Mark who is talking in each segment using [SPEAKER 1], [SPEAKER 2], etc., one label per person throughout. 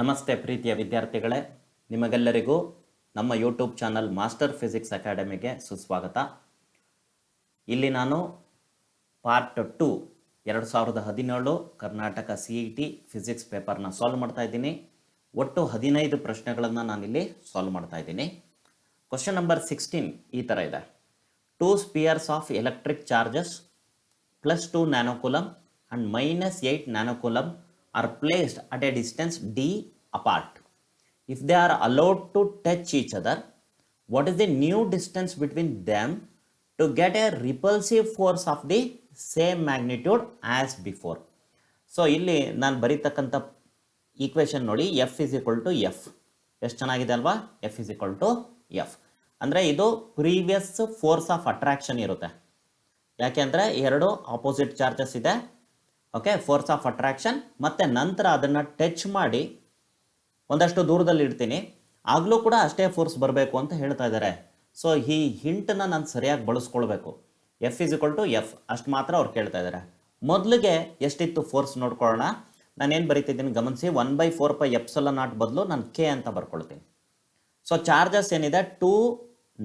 [SPEAKER 1] ನಮಸ್ತೆ ಪ್ರೀತಿಯ ವಿದ್ಯಾರ್ಥಿಗಳೇ, ನಿಮಗೆಲ್ಲರಿಗೂ ನಮ್ಮ ಯೂಟ್ಯೂಬ್ ಚಾನಲ್ ಮಾಸ್ಟರ್ ಫಿಸಿಕ್ಸ್ ಅಕಾಡೆಮಿಗೆ ಸುಸ್ವಾಗತ. ಇಲ್ಲಿ ನಾನು ಪಾರ್ಟ್ 2 2017 ಕರ್ನಾಟಕ CET ಫಿಸಿಕ್ಸ್ ಪೇಪರ್ನ ಸಾಲ್ವ್ ಮಾಡ್ತಾ ಇದ್ದೀನಿ. ಒಟ್ಟು 15 ಪ್ರಶ್ನೆಗಳನ್ನು ನಾನಿಲ್ಲಿ ಸಾಲ್ವ್ ಮಾಡ್ತಾ ಇದ್ದೀನಿ. ಕ್ವಶನ್ ನಂಬರ್ 16 ಈ ಥರ ಇದೆ. 2 spears of electric charges +2 nanocoulomb and -8 nanocoulomb are placed at a distance d apart. If they are allowed to touch each other, what is the new distance between them to get a repulsive force of the same magnitude as before? So ಇಲ್ಲಿ ನಾನು ಬರೀತಕ್ಕಂಥ equation ನೋಡಿ, F is equal to F. ಎಷ್ಟು ಚೆನ್ನಾಗಿದೆ ಅಲ್ವಾ? F is equal to F. ಅಂದರೆ ಇದು previous force of attraction ಇರುತ್ತೆ. ಯಾಕೆಂದರೆ ಎರಡು ಆಪೋಸಿಟ್ ಚಾರ್ಜಸ್ ಇದೆ, ಓಕೆ, ಫೋರ್ಸ್ ಆಫ್ ಅಟ್ರಾಕ್ಷನ್, ಮತ್ತು ನಂತರ ಅದನ್ನು ಟಚ್ ಮಾಡಿ ಒಂದಷ್ಟು ದೂರದಲ್ಲಿ ಇಡ್ತೀನಿ, ಆಗಲೂ ಕೂಡ ಅಷ್ಟೇ ಫೋರ್ಸ್ ಬರಬೇಕು ಅಂತ ಹೇಳ್ತಾ ಇದ್ದಾರೆ. ಸೊ ಈ ಹಿಂಟನ್ನು ನಾನು ಸರಿಯಾಗಿ ಬಳಸ್ಕೊಳ್ಬೇಕು. F is equal to F ಅಷ್ಟು ಮಾತ್ರ ಅವ್ರು ಕೇಳ್ತಾ ಇದ್ದಾರೆ. ಮೊದಲಿಗೆ ಎಷ್ಟಿತ್ತು ಫೋರ್ಸ್ ನೋಡ್ಕೊಳ್ಳೋಣ. ನಾನೇನು ಬರೀತಿದ್ದೀನಿ ಗಮನಿಸಿ. 1/4πε0 ಬದಲು ನಾನು K ಅಂತ ಬರ್ಕೊಳ್ತೀನಿ. ಸೊ ಚಾರ್ಜಸ್ ಏನಿದೆ 2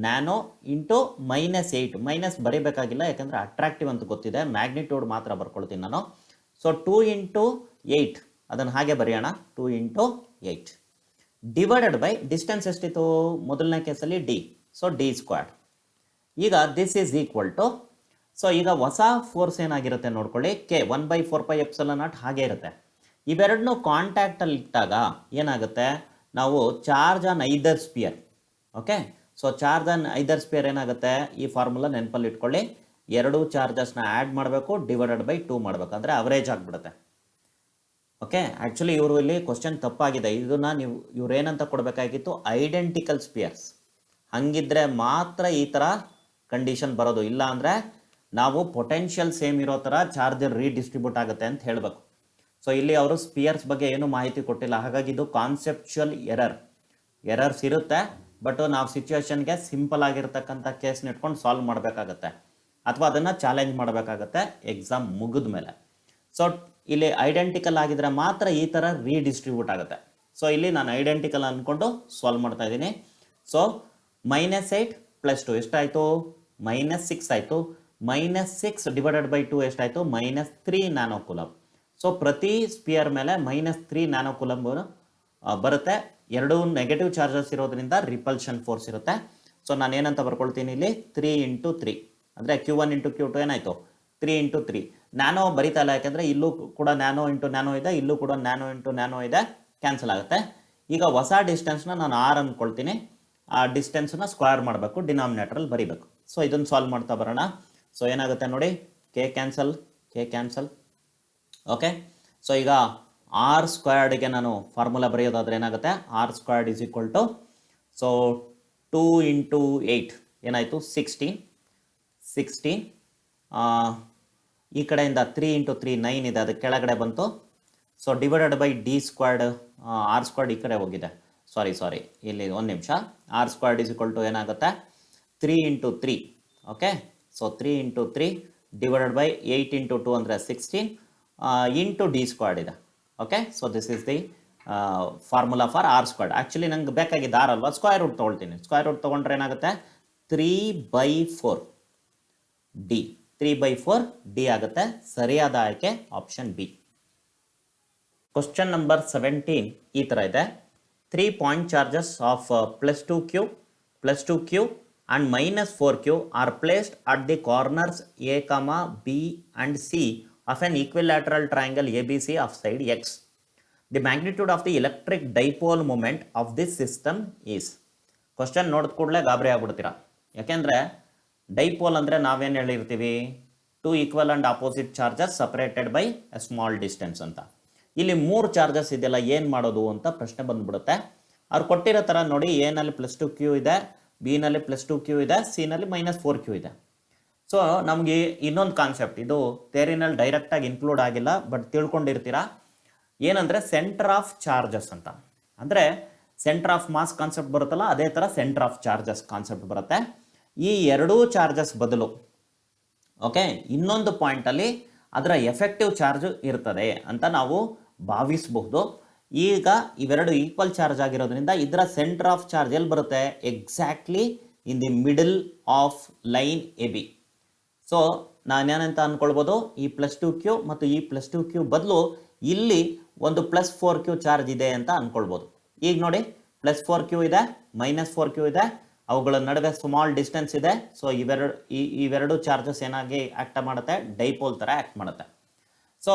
[SPEAKER 1] ನ್ಯಾನೋ ಇಂಟು -8, ಮೈನಸ್ ಬರೀಬೇಕಾಗಿಲ್ಲ ಯಾಕಂದರೆ ಅಟ್ರಾಕ್ಟಿವ್ ಅಂತ ಗೊತ್ತಿದೆ, ಮ್ಯಾಗ್ನಿಟ್ಯೂಡ್ ಮಾತ್ರ ಬರ್ಕೊಳ್ತೀನಿ ನಾನು. ಸೊ 2 × 8 ಅದನ್ನು ಹಾಗೆ ಬರೆಯೋಣ, 2 × 8 ಡಿವೈಡೆಡ್ ಬೈ ಡಿಸ್ಟೆನ್ಸ್ ಎಷ್ಟಿತ್ತು ಮೊದಲನೇ ಕೇಸಲ್ಲಿ D, ಸೊ D². ಈಗ this is equal to, so ಈಗ ಹೊಸ ಫೋರ್ಸ್ ಏನಾಗಿರುತ್ತೆ ನೋಡ್ಕೊಳ್ಳಿ, K 1/4πε0 ಹಾಗೆ ಇರುತ್ತೆ. ಇವೆರಡನ್ನೂ ಕಾಂಟ್ಯಾಕ್ಟಲ್ಲಿ ಇಟ್ಟಾಗ ಏನಾಗುತ್ತೆ, ನಾವು charge on either sphere, okay, so charge on either sphere ಏನಾಗುತ್ತೆ, ಈ ಫಾರ್ಮುಲಾ ನೆನಪಲ್ಲಿ ಇಟ್ಕೊಳ್ಳಿ, ಎರಡು ಚಾರ್ಜಸ್ನ ಆ್ಯಡ್ ಮಾಡಬೇಕು, ಡಿವೈಡೆಡ್ ಬೈ 2 ಮಾಡಬೇಕು, ಅಂದರೆ ಅವರೇಜ್ ಆಗಿಬಿಡುತ್ತೆ. ಓಕೆ, ಆ್ಯಕ್ಚುಲಿ ಇವರು ಇಲ್ಲಿ ಕ್ವಶನ್ ತಪ್ಪಾಗಿದೆ. ಇದನ್ನು ಇವ್ರು ಏನಂತ ಕೊಡಬೇಕಾಗಿತ್ತು, ಐಡೆಂಟಿಕಲ್ ಸ್ಪಿಯರ್ಸ್. ಹಂಗಿದ್ರೆ ಮಾತ್ರ ಈ ಥರ ಕಂಡೀಷನ್ ಬರೋದು, ಇಲ್ಲ ಅಂದರೆ ನಾವು ಪೊಟೆನ್ಷಿಯಲ್ ಸೇಮ್ ಇರೋ ಥರ ಚಾರ್ಜರ್ ರೀಡಿಸ್ಟ್ರಿಬ್ಯೂಟ್ ಆಗುತ್ತೆ ಅಂತ ಹೇಳಬೇಕು. ಸೊ ಇಲ್ಲಿ ಅವರು ಸ್ಪಿಯರ್ಸ್ ಬಗ್ಗೆ ಏನೂ ಮಾಹಿತಿ ಕೊಟ್ಟಿಲ್ಲ, ಹಾಗಾಗಿ ಇದು ಕಾನ್ಸೆಪ್ಚುಯಲ್ ಎರರ್ಸ್ ಇರುತ್ತೆ. ಬಟ್ ನಾವು ಸಿಚುವೇಶನ್ಗೆ ಸಿಂಪಲ್ ಆಗಿರ್ತಕ್ಕಂಥ ಕೇಸ್ನ ಇಟ್ಕೊಂಡು ಸಾಲ್ವ್ ಮಾಡಬೇಕಾಗತ್ತೆ, ಅಥವಾ ಅದನ್ನು ಚಾಲೆಂಜ್ ಮಾಡಬೇಕಾಗತ್ತೆ ಎಕ್ಸಾಮ್ ಮುಗಿದ ಮೇಲೆ. ಸೊ ಇಲ್ಲಿ ಐಡೆಂಟಿಕಲ್ ಆಗಿದ್ರೆ ಮಾತ್ರ ಈ ಥರ ರೀಡಿಸ್ಟ್ರಿಬ್ಯೂಟ್ ಆಗುತ್ತೆ. ಸೊ ಇಲ್ಲಿ ನಾನು ಐಡೆಂಟಿಕಲ್ ಅಂದ್ಕೊಂಡು ಸಾಲ್ವ್ ಮಾಡ್ತಾ ಇದ್ದೀನಿ. ಸೊ -8 + 2 ಎಷ್ಟಾಯಿತು, -6 ಆಯಿತು. -6 ಡಿವೈಡೆಡ್ ಬೈ 2 ಎಷ್ಟಾಯಿತು, -3 ನ್ಯಾನೋಕೂಲಮ್. ಸೊ ಪ್ರತಿ ಸ್ಪಿಯರ್ ಮೇಲೆ -3 ನ್ಯಾನೋಕೂಲಮ್ ಬರುತ್ತೆ. ಎರಡು ನೆಗೆಟಿವ್ ಚಾರ್ಜಸ್ ಇರೋದ್ರಿಂದ ರಿಪಲ್ಷನ್ ಫೋರ್ಸ್ ಇರುತ್ತೆ. ಸೊ ನಾನು ಏನಂತ ಬರ್ಕೊಳ್ತೀನಿ ಇಲ್ಲಿ, 3 × 3 ಅಂದರೆ Q1 × Q2 ಏನಾಯಿತು, 3 × 3. ನ್ಯಾನೋ ಬರೀತಾ ಇಲ್ಲ, ಯಾಕೆಂದರೆ ಇಲ್ಲೂ ಕೂಡ ನ್ಯಾನೋ ಇಂಟು ನ್ಯಾನೋ ಇದೆ, ಇಲ್ಲೂ ಕೂಡ ನ್ಯಾನೋ ಇಂಟು ನ್ಯಾನೋ ಇದೆ, ಕ್ಯಾನ್ಸಲ್ ಆಗುತ್ತೆ. ಈಗ ಹೊಸ ಡಿಸ್ಟೆನ್ಸ್ನ ನಾನು R ಅಂದ್ಕೊಳ್ತೀನಿ, ಆ ಡಿಸ್ಟೆನ್ಸನ್ನ ಸ್ಕ್ವೇರ್ ಮಾಡಬೇಕು, ಡಿನಾಮಿನೇಟ್ರಲ್ಲಿ ಬರೀಬೇಕು. ಸೊ ಇದನ್ನು ಸಾಲ್ವ್ ಮಾಡ್ತಾ ಬರೋಣ. ಸೊ ಏನಾಗುತ್ತೆ ನೋಡಿ, K ಕ್ಯಾನ್ಸಲ್, ಓಕೆ. ಸೊ ಈಗ R² ನಾನು ಫಾರ್ಮುಲಾ ಬರೆಯೋದಾದ್ರೆ ಏನಾಗುತ್ತೆ, R² is equal to, so 2 × 8 ಏನಾಯಿತು, 16. ಈ ಕಡೆಯಿಂದ 3 × 3 9 ಇದೆ, ಅದು ಕೆಳಗಡೆ ಬಂತು. So divided by D², R² ಈ ಕಡೆ ಹೋಗಿದೆ, ಸಾರಿ ಇಲ್ಲಿ ಒಂದು ನಿಮಿಷ. R² is equal to ಏನಾಗುತ್ತೆ, 3 × 3, ಓಕೆ. ಸೊ 3 × 3 ಡಿವೈಡೆಡ್ ಬೈ 8 × 2 ಅಂದರೆ 16 ಇಂಟು D² ಇದೆ, okay. So this is the formula for R². Actually ನಂಗೆ ಬೇಕಾಗಿದ್ದು R ಅಲ್ವಾ, ಸ್ಕ್ವೇರ್ ರೂಟ್ ತೊಗೊಳ್ತೀನಿ. ಸ್ಕ್ವೇರ್ ರೂಟ್ ತೊಗೊಂಡ್ರೆ ಏನಾಗುತ್ತೆ, 3/4 D, 3/4 D ಆಗುತ್ತೆ. ಸರಿಯಾದ ಆಯ್ಕೆ ಆಪ್ಷನ್ ಬಿ. ಕ್ವಶನ್ ನಂಬರ್ 17 ಈ ಥರ ಇದೆ. 3 point charges of +2Q and -4Q are placed at the corners A, B and C of an equilateral triangle ABC of side X. The magnitude of the electric dipole moment of this system is. Question ನೋಡಿದ ಕೂಡಲೇ ಗಾಬರಿ ಆಗ್ಬಿಡ್ತೀರಾ, ಯಾಕೆಂದರೆ dipole ಅಂದರೆ ನಾವೇನು ಹೇಳಿರ್ತೀವಿ, 2 equal and opposite charges separated by A small distance ಅಂತ. ಇಲ್ಲಿ 3 charges ಇದೆಯಲ್ಲ, ಏನು ಮಾಡೋದು ಅಂತ ಪ್ರಶ್ನೆ ಬಂದ್ಬಿಡುತ್ತೆ. ಅವ್ರು ಕೊಟ್ಟಿರೋ ಥರ ನೋಡಿ, ಎನಲ್ಲಿ +2Q ಇದೆ, ಬಿನಲ್ಲಿ +2Q ಇದೆ, ಸಿನಲ್ಲಿ -4Q ಇದೆ. ಸೊ ನಮಗೆ ಇನ್ನೊಂದು ಕಾನ್ಸೆಪ್ಟ್, ಇದು ಥಿಯರಿನಲ್ಲಿ ಡೈರೆಕ್ಟಾಗಿ ಇನ್ಕ್ಲೂಡ್ ಆಗಿಲ್ಲ, ಬಟ್ ತಿಳ್ಕೊಂಡಿರ್ತೀರಾ. ಏನಂದರೆ ಸೆಂಟರ್ ಆಫ್ ಚಾರ್ಜಸ್ ಅಂತ. ಅಂದರೆ ಸೆಂಟರ್ ಆಫ್ ಮಾಸ್ ಕಾನ್ಸೆಪ್ಟ್ ಬರುತ್ತಲ್ಲ, ಅದೇ ಥರ ಸೆಂಟರ್ ಆಫ್ ಚಾರ್ಜಸ್ ಕಾನ್ಸೆಪ್ಟ್ ಬರುತ್ತೆ. ಈ ಎರಡೂ ಚಾರ್ಜಸ್ ಬದಲು ಓಕೆ ಇನ್ನೊಂದು ಪಾಯಿಂಟಲ್ಲಿ ಅದರ ಎಫೆಕ್ಟಿವ್ ಚಾರ್ಜ್ ಇರ್ತದೆ ಅಂತ ನಾವು ಭಾವಿಸಬಹುದು. ಈಗ ಇವೆರಡು ಈಕ್ವಲ್ ಚಾರ್ಜ್ ಆಗಿರೋದ್ರಿಂದ ಇದರ ಸೆಂಟರ್ ಆಫ್ ಚಾರ್ಜ್ ಎಲ್ಲಿ ಬರುತ್ತೆ? Exactly in the middle of line A B. So ನಾನೇನಂತ ಅಂದ್ಕೊಳ್ಬೋದು, ಈ +2q ಮತ್ತು ಈ +2q ಬದಲು ಇಲ್ಲಿ ಒಂದು +4q ಚಾರ್ಜ್ ಇದೆ ಅಂತ ಅಂದ್ಕೊಳ್ಬೋದು. ಈಗ ನೋಡಿ +4q ಇದೆ, -4q ಇದೆ, ಅವುಗಳ ನಡುವೆ ಸ್ಮಾಲ್ ಡಿಸ್ಟೆನ್ಸ್ ಇದೆ. ಸೊ ಇವೆರಡು ಚಾರ್ಜಸ್ ಏನಾಗಿ ಆಕ್ಟ್ ಮಾಡುತ್ತೆ? ಡೈಪೋಲ್ ಥರ ಆಕ್ಟ್ ಮಾಡುತ್ತೆ. ಸೊ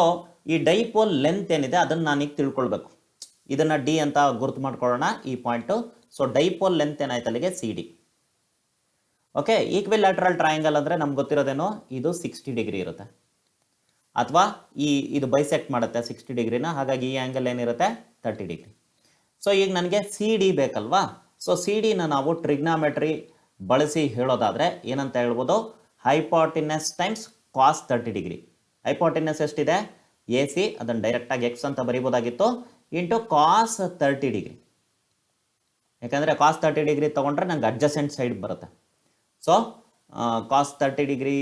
[SPEAKER 1] ಈ ಡೈಪೋಲ್ ಲೆಂತ್ ಏನಿದೆ ಅದನ್ನು ನಾನೀಗ ತಿಳ್ಕೊಳ್ಬೇಕು. ಇದನ್ನು ಡಿ ಅಂತ ಗುರುತು ಮಾಡ್ಕೊಳ್ಳೋಣ ಈ ಪಾಯಿಂಟು. ಸೊ ಡೈಪೋಲ್ ಲೆಂತ್ ಏನಾಯ್ತು ಅಲ್ಲಿಗೆ CD. ಓಕೆ, ಈಕ್ವಿಲ್ಯಾಟ್ರಲ್ ಟ್ರಯಾಂಗಲ್ ಅಂದರೆ ನಮ್ಗೆ ಗೊತ್ತಿರೋದೇನೋ ಇದು 60 ಡಿಗ್ರಿ ಇರುತ್ತೆ, ಅಥವಾ ಇದು ಬೈಸೆಕ್ಟ್ ಮಾಡುತ್ತೆ 60 ಡಿಗ್ರಿನ, ಹಾಗಾಗಿ ಈ ಆ್ಯಂಗಲ್ ಏನಿರುತ್ತೆ 30 ಡಿಗ್ರಿ. ಸೊ ಈಗ ನನಗೆ CD ಬೇಕಲ್ವಾ? ಸೊ CD-ನ ನಾವು ಟ್ರಿಗ್ನಾಮೆಟ್ರಿ ಬಳಸಿ ಹೇಳೋದಾದರೆ ಏನಂತ ಹೇಳ್ಬೋದು? Hypotenuse times cos 30 degree. Hypotenuse ಎಷ್ಟಿದೆ? AC, ಅದನ್ನು ಡೈರೆಕ್ಟಾಗಿ x ಅಂತ ಬರೀಬೋದಾಗಿತ್ತು, ಇಂಟು cos 30 ಡಿಗ್ರಿ. ಯಾಕಂದರೆ cos 30 ಡಿಗ್ರಿ ತೊಗೊಂಡ್ರೆ ನಂಗೆ ಅಡ್ಜಸೆಂಟ್ ಸೈಡ್ ಬರುತ್ತೆ. ಸೊ cos 30 ಡಿಗ್ರಿ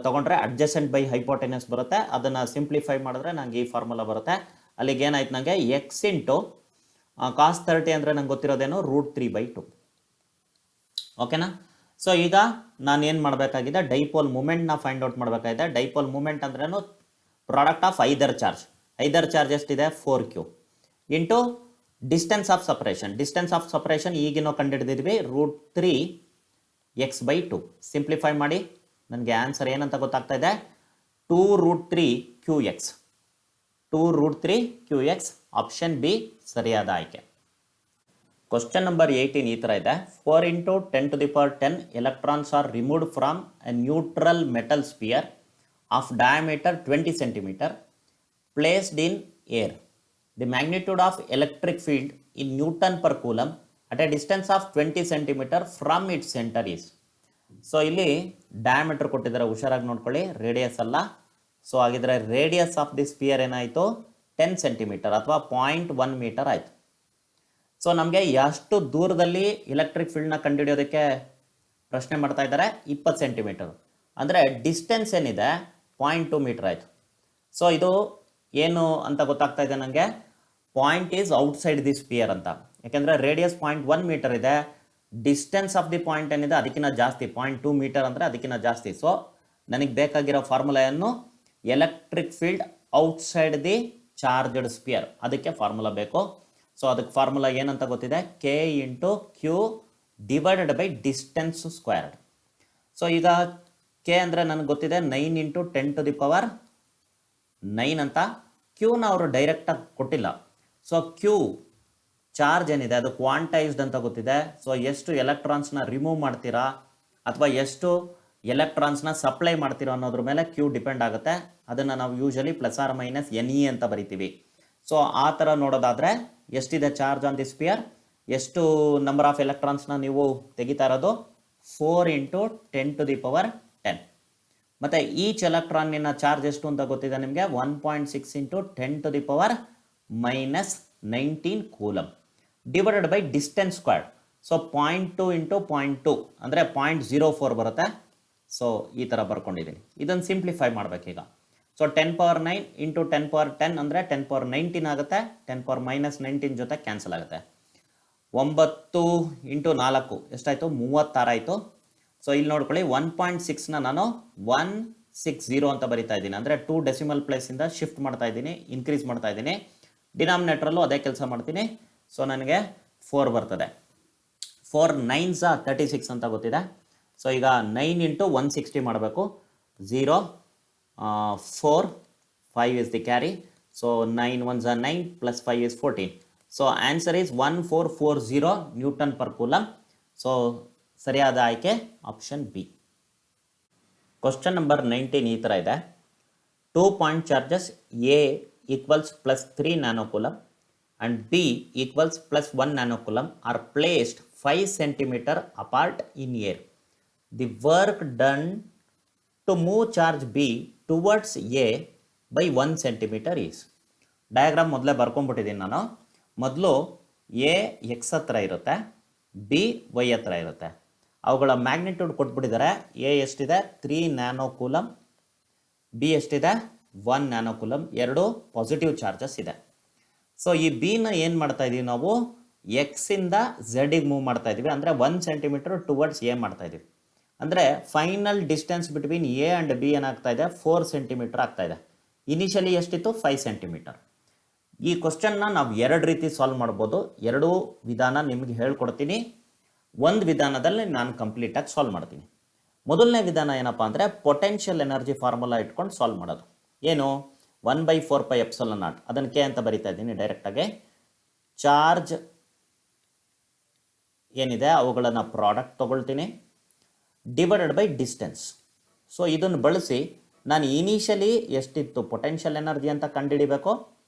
[SPEAKER 1] ತೊಗೊಂಡ್ರೆ ಅಡ್ಜಸೆಂಟ್ ಬೈ ಹೈಪಾಟಿನಸ್ ಬರುತ್ತೆ. ಅದನ್ನು ಸಿಂಪ್ಲಿಫೈ ಮಾಡಿದ್ರೆ ನನಗೆ ಈ ಫಾರ್ಮುಲಾ ಬರುತ್ತೆ. ಅಲ್ಲಿಗೆ ಏನಾಯ್ತು ನನಗೆ? x ಇಂಟು cos 30 ಅಂದರೆ ನಂಗೆ ಗೊತ್ತಿರೋದೇನು? √3/2. ಓಕೆನಾ? ಸೊ ಈಗ ನಾನು ಏನು ಮಾಡಬೇಕಾಗಿದೆ? ಡೈಪೋಲ್ ಮೂಮೆಂಟ್ನ ಫೈಂಡ್ ಔಟ್ ಮಾಡಬೇಕಾಗಿದೆ. ಡೈಪೋಲ್ ಮೂಮೆಂಟ್ ಅಂದ್ರೇನು? Product of either charge. Either charge ಎಷ್ಟಿದೆ? 4q into distance of separation. Distance of separation ಈಗಿನೋ ಕಂಡುಹಿಡಿದಿದ್ವಿ, √3x/2. ಸಿಂಪ್ಲಿಫೈ ಮಾಡಿ ನನಗೆ ಆನ್ಸರ್ ಏನಂತ ಗೊತ್ತಾಗ್ತಾ ಇದೆ? 2√3qx. 2√3qx. ಆಪ್ಷನ್ ಬಿ ಸರಿಯಾದ ಆಯ್ಕೆ. ಕ್ವಶನ್ ನಂಬರ್ 18 ಈ ಥರ ಇದೆ. 4 × 10⁻10 electrons are removed from a neutral metal sphere of diameter 20 cm placed in air. The magnitude of electric field in Newton per coulomb at a distance of 20 cm from its center is. So ಇಲ್ಲಿ diameter ಕೊಟ್ಟಿದ್ದಾರೆ, ಹುಷಾರಾಗಿ ನೋಡ್ಕೊಳ್ಳಿ, radius ಅಲ್ಲ. So ಹಾಗಿದ್ರೆ radius of the spear ಏನಾಯಿತು? 10 centimetre ಅಥವಾ 0.1 metre ಆಯಿತು. So ನಮಗೆ ಎಷ್ಟು ದೂರದಲ್ಲಿ ಎಲೆಕ್ಟ್ರಿಕ್ ಫೀಲ್ಡ್ನ ಕಂಡುಹಿಡಿಯೋದಕ್ಕೆ ಪ್ರಶ್ನೆ ಮಾಡ್ತಾ ಇದ್ದಾರೆ? 20 ಸೆಂಟಿಮೀಟರ್. ಅಂದರೆ ಡಿಸ್ಟೆನ್ಸ್ ಏನಿದೆ 0.2 ಮೀಟರ್ ಆಯಿತು. ಸೊ ಇದು ಏನು ಅಂತ ಗೊತ್ತಾಗ್ತಾ ಇದೆ ನನಗೆ? Point is outside the sphere ಅಂತ. ಯಾಕೆಂದರೆ ರೇಡಿಯಸ್ 0.1 ಮೀಟರ್ ಇದೆ, ಡಿಸ್ಟೆನ್ಸ್ ಆಫ್ ದಿ ಪಾಯಿಂಟ್ ಏನಿದೆ ಅದಕ್ಕಿಂತ ಜಾಸ್ತಿ, 0.2 ಮೀಟರ್ ಅಂದರೆ ಅದಕ್ಕಿಂತ ಜಾಸ್ತಿ. ಸೊ ನನಗೆ ಬೇಕಾಗಿರೋ ಫಾರ್ಮುಲಾ ಏನು? Electric field outside the charged sphere, ಅದಕ್ಕೆ ಫಾರ್ಮುಲಾ ಬೇಕು. ಸೊ ಅದಕ್ಕೆ ಫಾರ್ಮುಲಾ ಏನಂತ ಗೊತ್ತಿದೆ? K × Q divided by distance squared. So ಈಗ K ಅಂದರೆ ನನಗೆ ಗೊತ್ತಿದೆ 9 × 10⁻9 ಅಂತ. Qನ ಅವರು ಡೈರೆಕ್ಟಾಗಿ ಕೊಟ್ಟಿಲ್ಲ. ಸೊ Q ಚಾರ್ಜ್ ಏನಿದೆ ಅದು ಕ್ವಾಂಟೈಸ್ಡ್ ಅಂತ ಗೊತ್ತಿದೆ. ಸೊ ಎಷ್ಟು ಎಲೆಕ್ಟ್ರಾನ್ಸ್ನ ರಿಮೂವ್ ಮಾಡ್ತೀರಾ ಅಥವಾ ಎಷ್ಟು ಎಲೆಕ್ಟ್ರಾನ್ಸ್ನ ಸಪ್ಲೈ ಮಾಡ್ತೀರಾ ಅನ್ನೋದ್ರ ಮೇಲೆ Q ಡಿಪೆಂಡ್ ಆಗುತ್ತೆ. ಅದನ್ನು ನಾವು ಯೂಶಲಿ ±NE ಅಂತ ಬರಿತೀವಿ. ಸೊ ಆ ಥರ ನೋಡೋದಾದರೆ ಎಷ್ಟಿದೆ ಚಾರ್ಜ್ ಆನ್ ದಿ ಸ್ಪಿಯರ್? ಎಷ್ಟು ನಂಬರ್ ಆಫ್ ಎಲೆಕ್ಟ್ರಾನ್ಸ್ನ ನೀವು ತೆಗಿತಾ ಇರೋದು? 4 × 10⁻10. ಮತ್ತು ಈಚ್ ಎಲೆಕ್ಟ್ರಾನಿನ ಚಾರ್ಜ್ ಎಷ್ಟು ಅಂತ ಗೊತ್ತಿದೆ ನಿಮಗೆ? 1.6 × 10⁻19 coulomb divided by distance squared. So 0.2 × 0.2 ಅಂದರೆ 0.04 ಬರುತ್ತೆ. ಸೊ ಈ ಥರ ಬರ್ಕೊಂಡಿದ್ದೀನಿ. ಇದನ್ನು ಸಿಂಪ್ಲಿಫೈ ಮಾಡಬೇಕೀಗ. ಸೊ 10⁻9 × 10⁻10 ಅಂದರೆ 10⁻19 ಆಗುತ್ತೆ. 10⁻−19 ಜೊತೆ ಕ್ಯಾನ್ಸಲ್ ಆಗುತ್ತೆ. 9 × 4 ಎಷ್ಟಾಯಿತು? 36 ಆಯಿತು. ಸೊ ಇಲ್ಲಿ ನೋಡ್ಕೊಳ್ಳಿ, 1.6ನ ನಾನು 160 ಅಂತ ಬರಿತಾ ಇದ್ದೀನಿ. ಅಂದರೆ 2 ಡೆಸಿಮಲ್ ಪ್ಲೇಸಿಂದ ಶಿಫ್ಟ್ ಮಾಡ್ತಾ ಇದ್ದೀನಿ, ಇನ್ಕ್ರೀಸ್ ಮಾಡ್ತಾ ಇದ್ದೀನಿ. ಡಿನಾಮಿನೇಟ್ರಲ್ಲೂ ಅದೇ ಕೆಲಸ ಮಾಡ್ತೀನಿ. ಸೊ ನನಗೆ 4 ಬರ್ತದೆ. 4 9s 36 ಅಂತ ಗೊತ್ತಿದೆ. ಸೊ ಈಗ 9 × 160 ಮಾಡಬೇಕು. 0 4 5 is the carry. So 9 1s 9 plus 5 is 14. So answer is 1440 Newton per coulomb. So ಸರಿಯಾದ ಆಯ್ಕೆ ಆಪ್ಷನ್ ಬಿ. ಕ್ವಶನ್ ನಂಬರ್ 19 ಈ ಥರ ಇದೆ. 2 point charges A equals +3 nanocoulomb and B equals +1 nanocoulomb are placed 5 cm apart in air. The work done to move charge B towards A by 1 cm is. Diagram ಮೊದಲೇ ಬರ್ಕೊಂಡ್ಬಿಟ್ಟಿದ್ದೀನಿ ನಾನು. ಮೊದಲು A x ಹತ್ರ ಇರುತ್ತೆ, B y ಹತ್ರ ಇರುತ್ತೆ. ಅವುಗಳ magnitude ಕೊಟ್ಬಿಟ್ಟಿದ್ದಾರೆ. A ಎಷ್ಟಿದೆ 3 ನ್ಯಾನೋ ಕೂಲಮ್, ಬಿ ಎಷ್ಟಿದೆ 1 ನ್ಯಾನೋ ಕೂಲಮ್, ಎರಡು ಪಾಸಿಟಿವ್ ಚಾರ್ಜಸ್ ಇದೆ. ಸೊ ಈ ಬಿನ ಏನು ಮಾಡ್ತಾ ಇದೀವಿ ನಾವು ಎಕ್ಸಿಂದ ಝೆಡ್ಗೆ ಮೂವ್ ಮಾಡ್ತಾ ಇದೀವಿ, ಅಂದರೆ 1 ಸೆಂಟಿಮೀಟರ್ ಟುವರ್ಡ್ಸ್ ಎ ಮಾಡ್ತಾ ಇದೀವಿ. ಅಂದರೆ final distance between A and B ಏನಾಗ್ತಾ ಇದೆ 4 ಸೆಂಟಿಮೀಟರ್ ಆಗ್ತಾ ಇದೆ. ಇನಿಷಿಯಲಿ ಎಷ್ಟಿತ್ತು 5 ಸೆಂಟಿಮೀಟರ್. ಈ ಕ್ವಶನ್ನ ನಾವು ಎರಡು ರೀತಿ ಸಾಲ್ವ್ ಮಾಡ್ಬೋದು. ಎರಡೂ ವಿಧಾನ ನಿಮಗೆ ಹೇಳ್ಕೊಡ್ತೀನಿ. ಒಂದು ವಿಧಾನದಲ್ಲಿ ನಾನು ಕಂಪ್ಲೀಟಾಗಿ ಸಾಲ್ವ್ ಮಾಡ್ತೀನಿ. ಮೊದಲನೇ ವಿಧಾನ ಏನಪ್ಪ ಅಂದರೆ ಪೊಟೆನ್ಷಿಯಲ್ ಎನರ್ಜಿ ಫಾರ್ಮುಲಾ ಇಟ್ಕೊಂಡು ಸಾಲ್ವ್ ಮಾಡೋದು. ಏನು 1/4πε0. ಅದನ್ನು ಕೆ ಅಂತ ಬರಿತಾ ಇದ್ದೀನಿ ಡೈರೆಕ್ಟಾಗಿ. ಚಾರ್ಜ್ ಏನಿದೆ ಅವುಗಳನ್ನು ಪ್ರಾಡಕ್ಟ್ ತೊಗೊಳ್ತೀನಿ ಡಿವೈಡೆಡ್ ಬೈ ಡಿಸ್ಟೆನ್ಸ್. ಸೊ ಇದನ್ನು ಬಳಸಿ ನಾನು ಇನಿಷಿಯಲಿ ಎಷ್ಟಿತ್ತು ಪೊಟೆನ್ಷಿಯಲ್ ಎನರ್ಜಿ ಅಂತ ಕಂಡುಹಿಡಿಬೇಕು.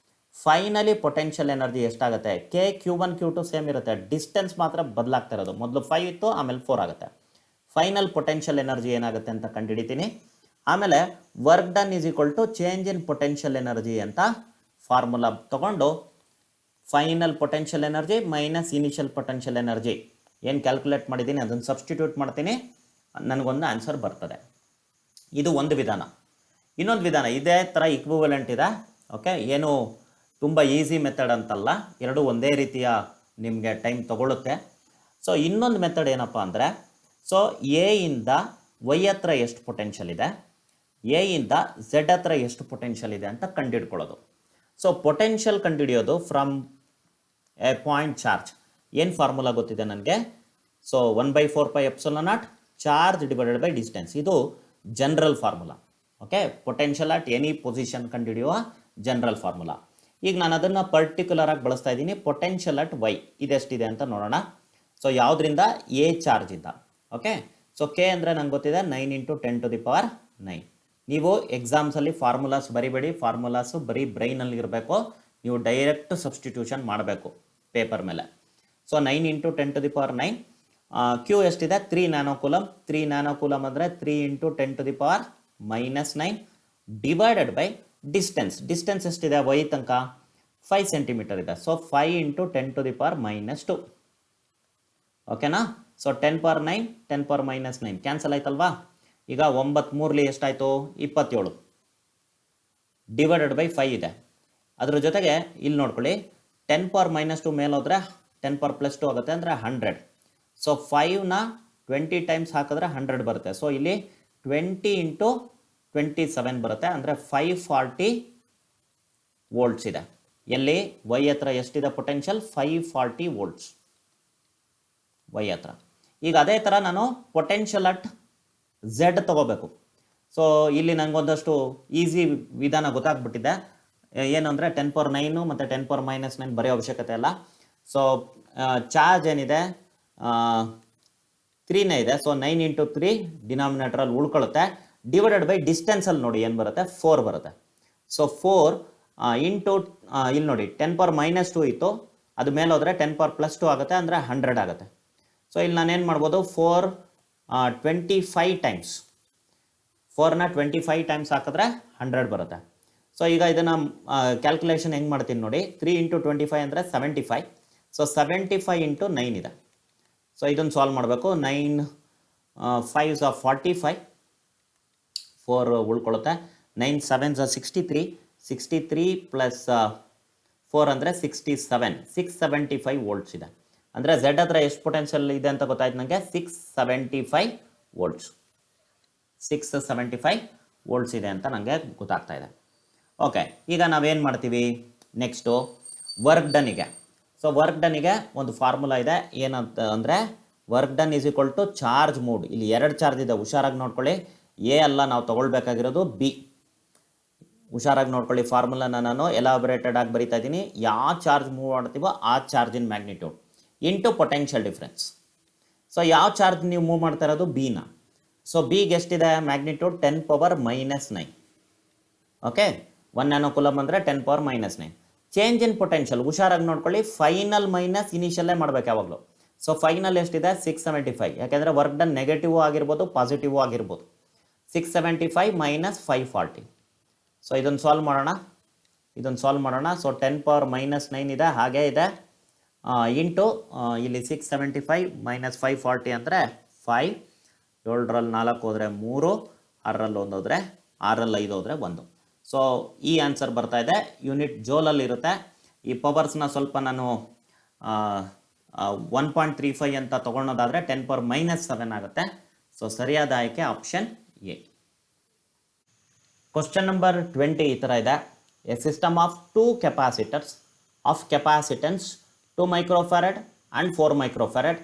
[SPEAKER 1] ಫೈನಲಿ ಪೊಟೆನ್ಷಿಯಲ್ ಎನರ್ಜಿ ಎಷ್ಟಾಗುತ್ತೆ ಕೆ Q1 Q2 ಸೇಮ್ ಇರುತ್ತೆ, ಡಿಸ್ಟೆನ್ಸ್ ಮಾತ್ರ ಬದಲಾಗ್ತಾ ಇರೋದು. ಮೊದಲು 5 ಇತ್ತು, ಆಮೇಲೆ 4 ಆಗುತ್ತೆ. ಫೈನಲ್ ಪೊಟೆನ್ಷಿಯಲ್ ಎನರ್ಜಿ ಏನಾಗುತ್ತೆ ಅಂತ ಕಂಡುಹಿಡಿತೀನಿ. ಆಮೇಲೆ work done is equal to change in potential energy ಅಂತ ಫಾರ್ಮುಲಾ ತಗೊಂಡು final potential energy minus initial potential energy ಏನು ಕ್ಯಾಲ್ಕುಲೇಟ್ ಮಾಡಿದ್ದೀನಿ ಅದನ್ನು ಸಬ್ಸ್ಟಿಟ್ಯೂಟ್ ಮಾಡ್ತೀನಿ, ನನಗೊಂದು ಆನ್ಸರ್ ಬರ್ತದೆ. ಇದು ಒಂದು ವಿಧಾನ. ಇನ್ನೊಂದು ವಿಧಾನ ಇದೇ ಥರ ಇಕ್ವಿವಲೆಂಟ್ ಇದೆ. ಓಕೆ, ಏನು ತುಂಬ ಈಸಿ ಮೆಥಡ್ ಅಂತಲ್ಲ, ಎರಡೂ ಒಂದೇ ರೀತಿಯ ನಿಮಗೆ ಟೈಮ್ ತಗೊಳ್ಳುತ್ತೆ. ಸೊ ಇನ್ನೊಂದು ಮೆಥಡ್ ಏನಪ್ಪ ಅಂದರೆ, ಸೊ ಎ ಇಂದ ವೈ ಹತ್ರ ಎಷ್ಟು ಪೊಟೆನ್ಷಿಯಲ್ ಇದೆ, ಎ ಇಂದ ಝೆಡ್ ಹತ್ರ ಎಷ್ಟು ಪೊಟೆನ್ಷಿಯಲ್ ಇದೆ ಅಂತ ಕಂಡುಹಿಡ್ಕೊಳ್ಳೋದು. ಸೊ ಪೊಟೆನ್ಷಿಯಲ್ ಕಂಡುಹಿಡಿಯೋದು ಫ್ರಮ್ ಎ ಪಾಯಿಂಟ್ ಚಾರ್ಜ್. ಏನು ಫಾರ್ಮುಲಾ ಗೊತ್ತಿದೆ ನನಗೆ? So 1/4πε0 charge divided by distance. ಇದು general formula. Okay, potential at any position ಕಂಡುಹಿಡಿಯುವ ಜನರಲ್ ಫಾರ್ಮುಲಾ. ಈಗ ನಾನು ಅದನ್ನು ಪರ್ಟಿಕ್ಯುಲರ್ ಆಗಿ ಬಳಸ್ತಾ ಇದ್ದೀನಿ. ಪೊಟೆನ್ಷಿಯಲ್ ಅಟ್ ವೈ ಇದೆಷ್ಟಿದೆ ಅಂತ ನೋಡೋಣ. ಸೊ ಯಾವುದರಿಂದ? ಎ ಚಾರ್ಜಿಂದ. ಓಕೆ, ಸೊ ಕೆ ಅಂದರೆ ನಂಗೆ ಗೊತ್ತಿದೆ 9 × 10⁹. ನೀವು ಎಕ್ಸಾಮ್ಸಲ್ಲಿ ಫಾರ್ಮುಲಾಸ್ ಬರಿಬೇಡಿ, ಫಾರ್ಮುಲಾಸು ಬರೀ ಬ್ರೈನಲ್ಲಿ ಇರಬೇಕು. ನೀವು ಡೈರೆಕ್ಟ್ ಸಬ್ಸ್ಟಿಟ್ಯೂಷನ್ ಮಾಡಬೇಕು ಪೇಪರ್ ಮೇಲೆ. ಸೊ 9 × 10⁹. ಕ್ಯೂ ಎಷ್ಟಿದೆ 3 ನ್ಯಾನೋ ಕೂಲಮ್. 3 ನ್ಯಾನೋ ಕೂಲಮ್ ಅಂದರೆ 3 × 10⁻⁹ ಡಿವೈಡೆಡ್ ಬೈ ಡಿಸ್ಟೆನ್ಸ್. ಡಿಸ್ಟೆನ್ಸ್ ಎಷ್ಟಿದೆ ವೈ ತನಕ 5 ಸೆಂಟಿಮೀಟರ್ ಇದೆ. ಸೊ 5 × 10⁻². ಓಕೆನಾ? ಸೊ 10⁻9 10⁻⁹ ಕ್ಯಾನ್ಸಲ್ ಆಯ್ತಲ್ವಾ? ಈಗ 9 3ಲಿ ಎಷ್ಟಾಯಿತು 27 ಡಿವೈಡೆಡ್ ಬೈ 5 ಇದೆ. ಅದ್ರ ಜೊತೆಗೆ ಇಲ್ಲಿ ನೋಡ್ಕೊಳ್ಳಿ 10⁻² ಮೇಲೆ ಹೋದರೆ 10⁻+2 ಆಗುತ್ತೆ, ಅಂದರೆ 100. ಸೊ 5ನ 20 ಟೈಮ್ಸ್ ಹಾಕಿದ್ರೆ 100 ಬರುತ್ತೆ. ಸೊ ಇಲ್ಲಿ 20 × 27 ಬರುತ್ತೆ, ಅಂದರೆ 540 ವೋಲ್ಟ್ಸ್ ಇದೆ. ಎಲ್ಲಿ? ವೈ ಹತ್ರ ಎಷ್ಟಿದೆ ಪೊಟೆನ್ಷಿಯಲ್? 540 ವೋಲ್ಟ್ಸ್ ವೈ ಹತ್ರ. ಈಗ ಅದೇ ಥರ ನಾನು ಪೊಟೆನ್ಷಿಯಲ್ ಅಟ್ ಝೆಡ್ ತಗೋಬೇಕು. ಸೊ ಇಲ್ಲಿ ನನಗೊಂದಷ್ಟು ಈಸಿ ವಿಧಾನ ಗೊತ್ತಾಗ್ಬಿಟ್ಟಿದೆ. ಏನು ಅಂದರೆ 10⁻9 ಮತ್ತು 10⁻⁻9 ಬರೆಯೋ ಅವಶ್ಯಕತೆ ಇಲ್ಲ. ಸೊ ಚಾರ್ಜ್ ಏನಿದೆ 3ನೇ ಇದೆ. ಸೊ 9 × 3 ಡಿನಾಮಿನೇಟರಲ್ಲಿ ಉಳ್ಕೊಳ್ಳುತ್ತೆ. ಡಿವೈಡೆಡ್ ಬೈ ಡಿಸ್ಟೆನ್ಸಲ್ಲಿ ನೋಡಿ ಏನು ಬರುತ್ತೆ 4 ಬರುತ್ತೆ. ಸೊ 4 ಇಂಟು ಇಲ್ಲಿ ನೋಡಿ 10⁻⁻² ಇತ್ತು, ಅದು ಮೇಲೆ ಹೋದರೆ 10⁻+2 ಆಗುತ್ತೆ, ಅಂದರೆ 100 ಆಗುತ್ತೆ. ಸೊ ಇಲ್ಲಿ ನಾನೇನು ಮಾಡ್ಬೋದು 25 ಟೈಮ್ಸ್ 4ನ 25 ಟೈಮ್ಸ್ ಹಾಕಿದ್ರೆ 100 ಬರುತ್ತೆ. ಸೊ ಈಗ ಇದನ್ನು ಕ್ಯಾಲ್ಕುಲೇಷನ್ ಹೆಂಗೆ ಮಾಡ್ತೀನಿ ನೋಡಿ. 3 × 25 ಅಂದರೆ 75. ಸೊ 75 × 9 ಇದೆ. ಸೊ ಇದನ್ನು ಸಾಲ್ವ್ ಮಾಡಬೇಕು. 9 5s are 45, 4 ಉಳ್ಕೊಳ್ಳುತ್ತೆ. 9 7s are 63, 63 plus 4 ಅಂದರೆ 67, 675 ವೋಲ್ಟ್ಸ್ ಇದೆ. ಅಂದರೆ ಝೆಡ್ ಹತ್ರ ಎಷ್ಟು ಪೊಟೆನ್ಷಿಯಲ್ ಇದೆ ಅಂತ ಗೊತ್ತಾಯ್ತು ನನಗೆ, 675 ವೋಲ್ಟ್ಸ್ 675 ವೋಲ್ಟ್ಸ್ ಇದೆ ಅಂತ ನನಗೆ ಗೊತ್ತಾಗ್ತಾ ಇದೆ. ಓಕೆ, ಈಗ ನಾವೇನು ಮಾಡ್ತೀವಿ ನೆಕ್ಸ್ಟು ವರ್ಕ್ ಡನ್ನಿಗೆ. ಸೊ ವರ್ಕ್ ಡನ್ನಿಗೆ ಒಂದು ಫಾರ್ಮುಲಾ ಇದೆ. ಏನಂತ ಅಂದರೆ work done is equal to charge ಮೂಡ್. ಇಲ್ಲಿ 2 ಚಾರ್ಜ್ ಇದೆ, ಹುಷಾರಾಗಿ ನೋಡ್ಕೊಳ್ಳಿ. ಎ ಅಲ್ಲ ನಾವು ತೊಗೊಳ್ಬೇಕಾಗಿರೋದು ಬಿ. ಹುಷಾರಾಗಿ ನೋಡ್ಕೊಳ್ಳಿ. ಫಾರ್ಮುಲಾನ ನಾನು ಎಲಾಬರೇಟೆಡ್ ಆಗಿ ಬರಿತಾ ಇದ್ದೀನಿ. ಯಾವ ಚಾರ್ಜ್ ಮೂವ್ ಮಾಡ್ತೀವೋ ಆ ಚಾರ್ಜಿನ magnitude into potential difference. So ಯಾವ ಚಾರ್ಜ್ ನೀವು ಮೂವ್ ಮಾಡ್ತಾ ಇರೋದು ಬಿನ. ಸೊ ಬಿಗೆ ಎಷ್ಟಿದೆ ಮ್ಯಾಗ್ನಿಟ್ಯೂಡ್ 10⁻⁻⁹. ಓಕೆ, 1 ನ್ಯಾನೋ ಕೂಲಮ್ ಅಂದರೆ 10⁻⁻⁹. ಚೇಂಜ್ ಇನ್ ಪೊಟೆನ್ಷಿಯಲ್ ಹುಷಾರಾಗಿ ನೋಡ್ಕೊಳ್ಳಿ. ಫೈನಲ್ ಮೈನಸ್ ಇನಿಷಿಯಲ್ಲೇ ಮಾಡಬೇಕು ಯಾವಾಗಲೂ. ಸೊ ಫೈನಲ್ ಎಷ್ಟಿದೆ 675, ಯಾಕೆಂದರೆ ವರ್ಕ್ ಡನ್ ನೆಗೆಟಿವ್ ಆಗಿರ್ಬೋದು ಪಾಸಿಟಿವ್ ಆಗಿರ್ಬೋದು. 675 ಮೈನಸ್ 540. ಸೊ ಇದನ್ನು ಸಾಲ್ವ್ ಮಾಡೋಣ. ಸೊ 10⁻⁻⁹ ಇದೆ, ಹಾಗೇ ಇದೆ, ಇಂಟು ಇಲ್ಲಿ 675 ಮೈನಸ್ 540 ಅಂದರೆ 5, 7ರಲ್ಲಿ 4 ಹೋದರೆ 3, 6ರಲ್ಲಿ 1 ಹೋದರೆ 6ರಲ್ಲಿ 5 ಹೋದರೆ 1. ಸೊ ಈ ಆನ್ಸರ್ ಬರ್ತಾ ಇದೆ. ಯೂನಿಟ್ ಜೋಲಲ್ಲಿ ಇರುತ್ತೆ. ಈ ಪವರ್ಸ್ನ ಸ್ವಲ್ಪ ನಾನು 1.35 ಅಂತ ತೊಗೊಳೋದಾದರೆ 10⁻⁻7 ಆಗುತ್ತೆ. ಸೊ ಸರಿಯಾದ ಆಯ್ಕೆ ಆಪ್ಷನ್ ಎ. ಕ್ವಶನ್ ನಂಬರ್ 20 ಈ ಥರ ಇದೆ. A system of 2 capacitors of capacitance 2 microfarad and 4 microfarad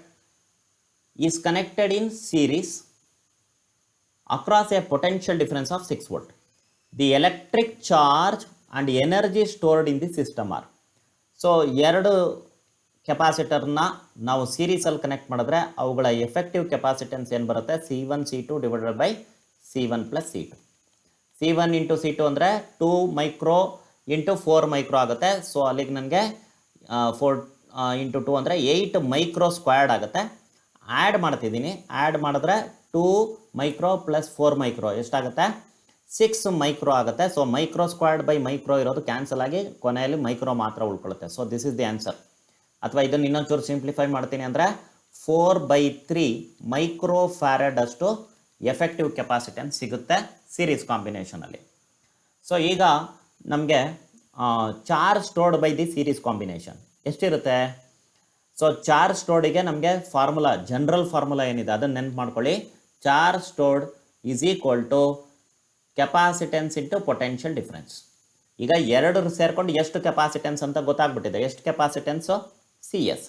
[SPEAKER 1] is connected in series across a potential difference of 6 volt. The electric charge and energy stored in the system are. So ಎರಡು ಕೆಪಾಸಿಟರ್ನ ನಾವು ಸೀರೀಸಲ್ಲಿ connect ಮಾಡಿದ್ರೆ ಅವುಗಳ effective capacitance ಏನು ಬರುತ್ತೆ, C1 C2 divided by C1 plus C2. C1 into C2 ಅಂದರೆ 2 micro into 4 micro ಆಗುತ್ತೆ. So ಅಲ್ಲಿಗೆ ನನಗೆ 4 ಇಂಟು 2 ಅಂದರೆ 8 ಮೈಕ್ರೋ ಸ್ಕ್ವೇರ್ಡ್ ಆಗುತ್ತೆ. ಆ್ಯಡ್ ಮಾಡ್ತಿದ್ದೀನಿ. ಆ್ಯಡ್ ಮಾಡಿದ್ರೆ 2 ಮೈಕ್ರೋ ಪ್ಲಸ್ 4 ಮೈಕ್ರೋ ಎಷ್ಟಾಗುತ್ತೆ, 6 ಮೈಕ್ರೋ ಆಗುತ್ತೆ. So micro squared by micro ಇರೋದು ಕ್ಯಾನ್ಸಲ್ ಆಗಿ ಕೊನೆಯಲ್ಲಿ ಮೈಕ್ರೋ ಮಾತ್ರ ಉಳ್ಕೊಳ್ಳುತ್ತೆ. So this is the answer. ಅಥವಾ ಇದನ್ನು ಇನ್ನೊಂಚೂರು ಸಿಂಪ್ಲಿಫೈ ಮಾಡ್ತೀನಿ ಅಂದರೆ 4/3 ಮೈಕ್ರೋ ಫ್ಯಾರಡ್ ಅಷ್ಟು ಎಫೆಕ್ಟಿವ್ ಕೆಪಾಸಿಟೆನ್ಸ್ ಸಿಗುತ್ತೆ ಸೀರೀಸ್ ಕಾಂಬಿನೇಷನಲ್ಲಿ. ಸೊ ಈಗ ನಮಗೆ charge stored by the series combination ಎಷ್ಟಿರುತ್ತೆ? ಸೊ ಚಾರ್ಜ್ ಸ್ಟೋರ್ಡಿಗೆ ನಮಗೆ ಫಾರ್ಮುಲಾ, ಜನರಲ್ ಫಾರ್ಮುಲಾ ಏನಿದೆ ಅದನ್ನು ನೆನ್ಪು ಮಾಡ್ಕೊಳ್ಳಿ. Charge stored is equal to capacitance into potential difference. ಈಗ ಎರಡು ಸೇರ್ಕೊಂಡು ಎಷ್ಟು ಕೆಪಾಸಿಟೆನ್ಸ್ ಅಂತ ಗೊತ್ತಾಗ್ಬಿಟ್ಟಿದೆ. ಎಷ್ಟು ಕೆಪಾಸಿಟೆನ್ಸು? CS.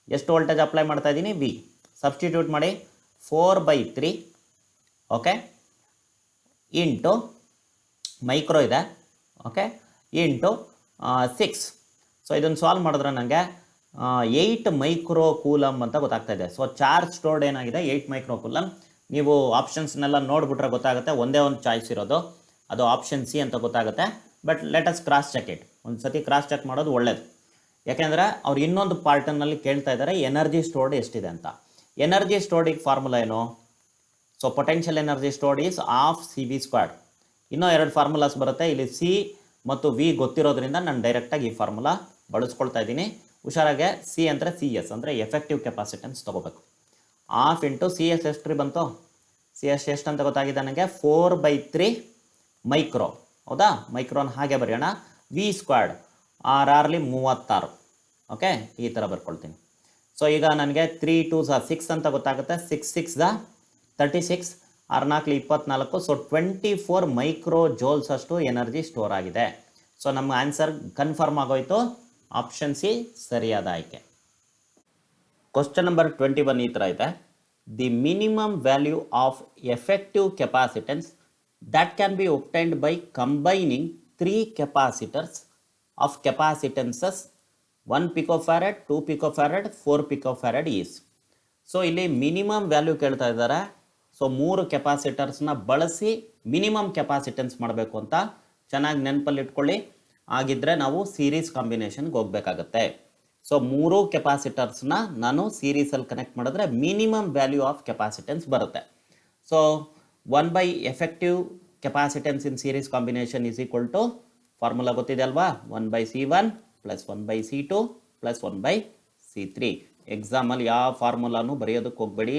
[SPEAKER 1] ಎಷ್ಟು ವೋಲ್ಟೇಜ್ ಅಪ್ಲೈ ಮಾಡ್ತಾ ಇದ್ದೀನಿ? V. ಸಬ್ಸ್ಟಿಟ್ಯೂಟ್ ಮಾಡಿ 4/3 ಓಕೆ ಇಂಟು ಮೈಕ್ರೋ ಇದೆ ಓಕೆ ಇಂಟು 6. ಸೊ ಇದನ್ನು ಸಾಲ್ವ್ ಮಾಡಿದ್ರೆ ನನಗೆ 8 ಮೈಕ್ರೋ ಕೂಲಮ್ ಅಂತ ಗೊತ್ತಾಗ್ತಾ ಇದೆ. ಸೊ ಚಾರ್ಜ್ ಸ್ಟೋರ್ಡ್ ಏನಾಗಿದೆ 8 ಮೈಕ್ರೋ ಕೂಲಮ್. ನೀವು ಆಪ್ಷನ್ಸ್ನೆಲ್ಲ ನೋಡಿಬಿಟ್ರೆ ಗೊತ್ತಾಗುತ್ತೆ. ಒಂದೇ ಒಂದು ಚಾಯ್ಸ್ ಇರೋದು, ಅದು ಆಪ್ಷನ್ ಸಿ ಅಂತ ಗೊತ್ತಾಗುತ್ತೆ. But let us cross check it. ಒಂದು ಸತಿ ಕ್ರಾಸ್ ಚೆಕ್ ಮಾಡೋದು ಒಳ್ಳೇದು. ಯಾಕೆಂದರೆ ಅವ್ರು ಇನ್ನೊಂದು ಪಾರ್ಟನ್ನಲ್ಲಿ ಕೇಳ್ತಾ ಇದ್ದಾರೆ ಎನರ್ಜಿ ಸ್ಟೋರ್ಡ್ ಎಷ್ಟಿದೆ ಅಂತ. ಎನರ್ಜಿ ಸ್ಟೋರ್ಡಿಗೆ ಫಾರ್ಮುಲಾ ಏನು? So potential energy stored is ½ CV². ಇನ್ನೂ 2 ಫಾರ್ಮುಲಾಸ್ ಬರುತ್ತೆ. ಇಲ್ಲಿ ಸಿ ಮತ್ತು ವಿ ಗೊತ್ತಿರೋದ್ರಿಂದ ನಾನು ಡೈರೆಕ್ಟಾಗಿ ಈ ಫಾರ್ಮುಲಾ ಬಳಸ್ಕೊಳ್ತಾ ಇದ್ದೀನಿ. ಹುಷಾರಾಗೆ ಸಿ ಅಂದರೆ CS ಅಂದರೆ ಎಫೆಕ್ಟಿವ್ ಕೆಪಾಸಿಟೆನ್ಸ್ ತೊಗೋಬೇಕು. ½ ಇಂಟು CS ಎಷ್ಟು ಬಂತು? CS ಎಷ್ಟು ಅಂತ ಗೊತ್ತಾಗಿದೆ ನನಗೆ, 4/3 ಮೈಕ್ರೋ. ಹೌದಾ? ಮೈಕ್ರೋನ ಹಾಗೆ ಬರೆಯೋಣ. V², 6 36 ಓಕೆ, ಈ ಥರ ಬರ್ಕೊಳ್ತೀನಿ. ಸೊ ಈಗ ನನಗೆ 3 2 6 ಅಂತ ಗೊತ್ತಾಗುತ್ತೆ. 6 6 36, 6 4 24. ಸೊ 24 ಮೈಕ್ರೋ ಜೋಲ್ಸ್ ಅಷ್ಟು ಎನರ್ಜಿ ಸ್ಟೋರ್ ಆಗಿದೆ. ಸೊ ನಮ್ಮ ಆನ್ಸರ್ ಕನ್ಫರ್ಮ್ ಆಗೋಯ್ತು. ಆಪ್ಷನ್ ಸಿ ಸರಿಯಾದ ಆಯ್ಕೆ. ಕ್ವಶನ್ ನಂಬರ್ 21 ಈ ಥರ ಇದೆ. The minimum value of effective capacitance that can be obtained by combining 3 capacitors of capacitances 1 picofarad, 2 picofarad, 4 picofarad is. So ಇಲ್ಲಿ ಮಿನಿಮಮ್ ವ್ಯಾಲ್ಯೂ ಕೇಳ್ತಾ ಇದ್ದಾರೆ. ಸೊ 3 ಕೆಪಾಸಿಟರ್ಸ್ನ ಬಳಸಿ ಮಿನಿಮಮ್ ಕೆಪಾಸಿಟೆನ್ಸ್ ಮಾಡಬೇಕು ಅಂತ ಚೆನ್ನಾಗಿ ನೆನಪಲ್ಲಿ ಇಟ್ಕೊಳ್ಳಿ. ಆಗಿದ್ದರೆ ನಾವು ಸೀರೀಸ್ ಕಾಂಬಿನೇಷನ್ಗೆ ಹೋಗಬೇಕಾಗತ್ತೆ. ಸೊ 3 ಕೆಪಾಸಿಟರ್ಸ್ನ ನಾನು ಸೀರೀಸಲ್ಲಿ ಕನೆಕ್ಟ್ ಮಾಡಿದ್ರೆ ಮಿನಿಮಮ್ ವ್ಯಾಲ್ಯೂ ಆಫ್ ಕೆಪಾಸಿಟೆನ್ಸ್ ಬರುತ್ತೆ. So 1 effective capacitance in series combination is equal to formula ಗೊತ್ತಿದೆ ಅಲ್ವಾ, 1/C1 plus 1/C2 plus 1/C3. ಎಕ್ಸಾಮಲ್ಲಿ ಯಾವ ಫಾರ್ಮುಲಾನು ಬರೆಯೋದಕ್ಕೆ ಹೋಗಬೇಡಿ.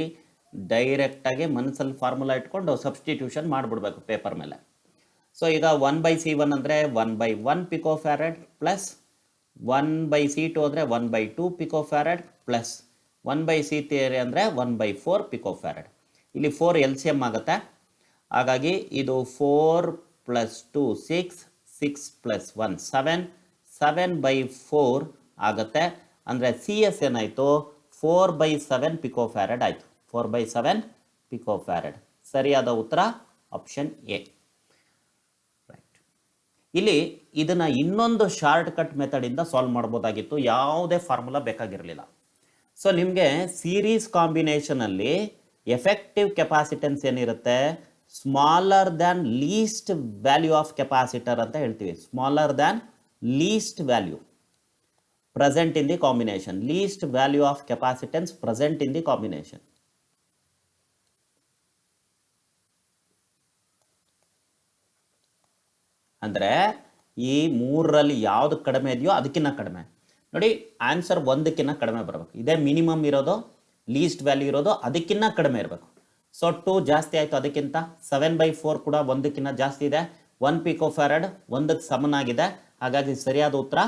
[SPEAKER 1] ಡೈರೆಕ್ಟಾಗಿ ಮನಸ್ಸಲ್ಲಿ ಫಾರ್ಮುಲಾ ಇಟ್ಕೊಂಡು ಸಬ್ಸ್ಟಿಟ್ಯೂಷನ್ ಮಾಡಿಬಿಡ್ಬೇಕು ಪೇಪರ್ ಮೇಲೆ. ಸೊ ಈಗ 1/C1 ಅಂದರೆ 1/1 ಪಿಕೋಫ್ಯಾರಡ್ ಪ್ಲಸ್ 1/C2 ಅಂದರೆ 1/2 ಪಿಕೋಫ್ಯಾರಡ್ ಪ್ಲಸ್ 1/C3 ಅಂದರೆ 1/4 ಪಿಕೋಫ್ಯಾರಡ್. ಇಲ್ಲಿ 4 LCM ಆಗುತ್ತೆ. ಹಾಗಾಗಿ ಇದು 4 + 2 6, 6 + 1 7, 7/4 ಆಗುತ್ತೆ. ಅಂದರೆ CS ಏನಾಯಿತು, 4/7 ಪಿಕೋಫ್ಯಾರಡ್ ಆಯಿತು. 4/7 ಪಿಕೋಫ್ಯಾರಡ್. ಸರಿಯಾದ ಉತ್ತರ ಆಪ್ಷನ್ ಎ. ರೈಟ್. ಇಲ್ಲಿ ಇದನ್ನು ಇನ್ನೊಂದು ಶಾರ್ಟ್ ಕಟ್ ಮೆಥಡಿಂದ ಸಾಲ್ವ್ ಮಾಡ್ಬೋದಾಗಿತ್ತು. ಯಾವುದೇ ಫಾರ್ಮುಲಾ ಬೇಕಾಗಿರಲಿಲ್ಲ. ಸೊ ನಿಮಗೆ ಸೀರೀಸ್ ಕಾಂಬಿನೇಷನಲ್ಲಿ ಎಫೆಕ್ಟಿವ್ ಕೆಪಾಸಿಟೆನ್ಸ್ ಏನಿರುತ್ತೆ, smaller than least value of capacitor ಅಂತ ಹೇಳ್ತೀವಿ. Smaller than least value present in the combination. Least value of capacitance present in the combination. ಅಂದರೆ ಈ 3ರಲ್ಲಿ ಯಾವುದು ಕಡಿಮೆ ಇದೆಯೋ ಅದಕ್ಕಿಂತ ಕಡಿಮೆ. ನೋಡಿ, ಆನ್ಸರ್ 1ಕ್ಕಿಂತ ಕಡಿಮೆ ಬರಬೇಕು. ಇದೇ ಮಿನಿಮಮ್ ಇರೋದು. ಲೀಸ್ಟ್ ವ್ಯಾಲ್ಯೂ ಇರೋದು ಅದಕ್ಕಿಂತ ಕಡಿಮೆ ಇರಬೇಕು. ಸೊ 2 ಜಾಸ್ತಿ ಆಯಿತು, ಅದಕ್ಕಿಂತ 7/4 ಕೂಡ ಒಂದಕ್ಕಿಂತ ಜಾಸ್ತಿ ಇದೆ. 1 ಪಿಕೋ ಫ್ಯಾರಡ್ ಒಂದಕ್ಕೆ ಸಮನಾಗಿದೆ. ಹಾಗಾಗಿ ಸರಿಯಾದ ಉತ್ತರ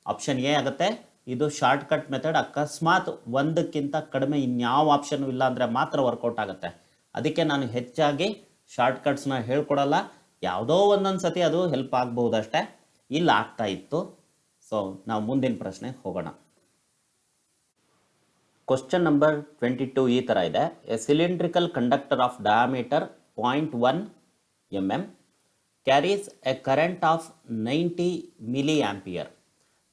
[SPEAKER 1] ಆಪ್ಷನ್ ಎ ಆಗುತ್ತೆ. ಇದು ಶಾರ್ಟ್ ಕಟ್ ಮೆಥಡ್. ಅಕಸ್ಮಾತ್ ಒಂದಕ್ಕಿಂತ ಕಡಿಮೆ ಇನ್ಯಾವ ಆಪ್ಷನ್ ಇಲ್ಲ ಅಂದರೆ ಮಾತ್ರ ವರ್ಕೌಟ್ ಆಗುತ್ತೆ. ಅದಕ್ಕೆ ನಾನು ಹೆಚ್ಚಾಗಿ ಶಾರ್ಟ್ ಕಟ್ಸ್ನ ಹೇಳ್ಕೊಡಲ್ಲ. ಯಾವುದೋ ಒಂದೊಂದು ಸತಿ ಅದು ಹೆಲ್ಪ್ ಆಗಬಹುದಷ್ಟೇ. ಇಲ್ಲ ಆಗ್ತಾ ಇತ್ತು. ಸೊ ನಾವು ಮುಂದಿನ ಪ್ರಶ್ನೆಗೆ ಹೋಗೋಣ. ಕ್ವಶನ್ ನಂಬರ್ 22 ಈ ಥರ ಇದೆ. A cylindrical conductor of diameter 0.1 mm carries a current of 90 milliampere.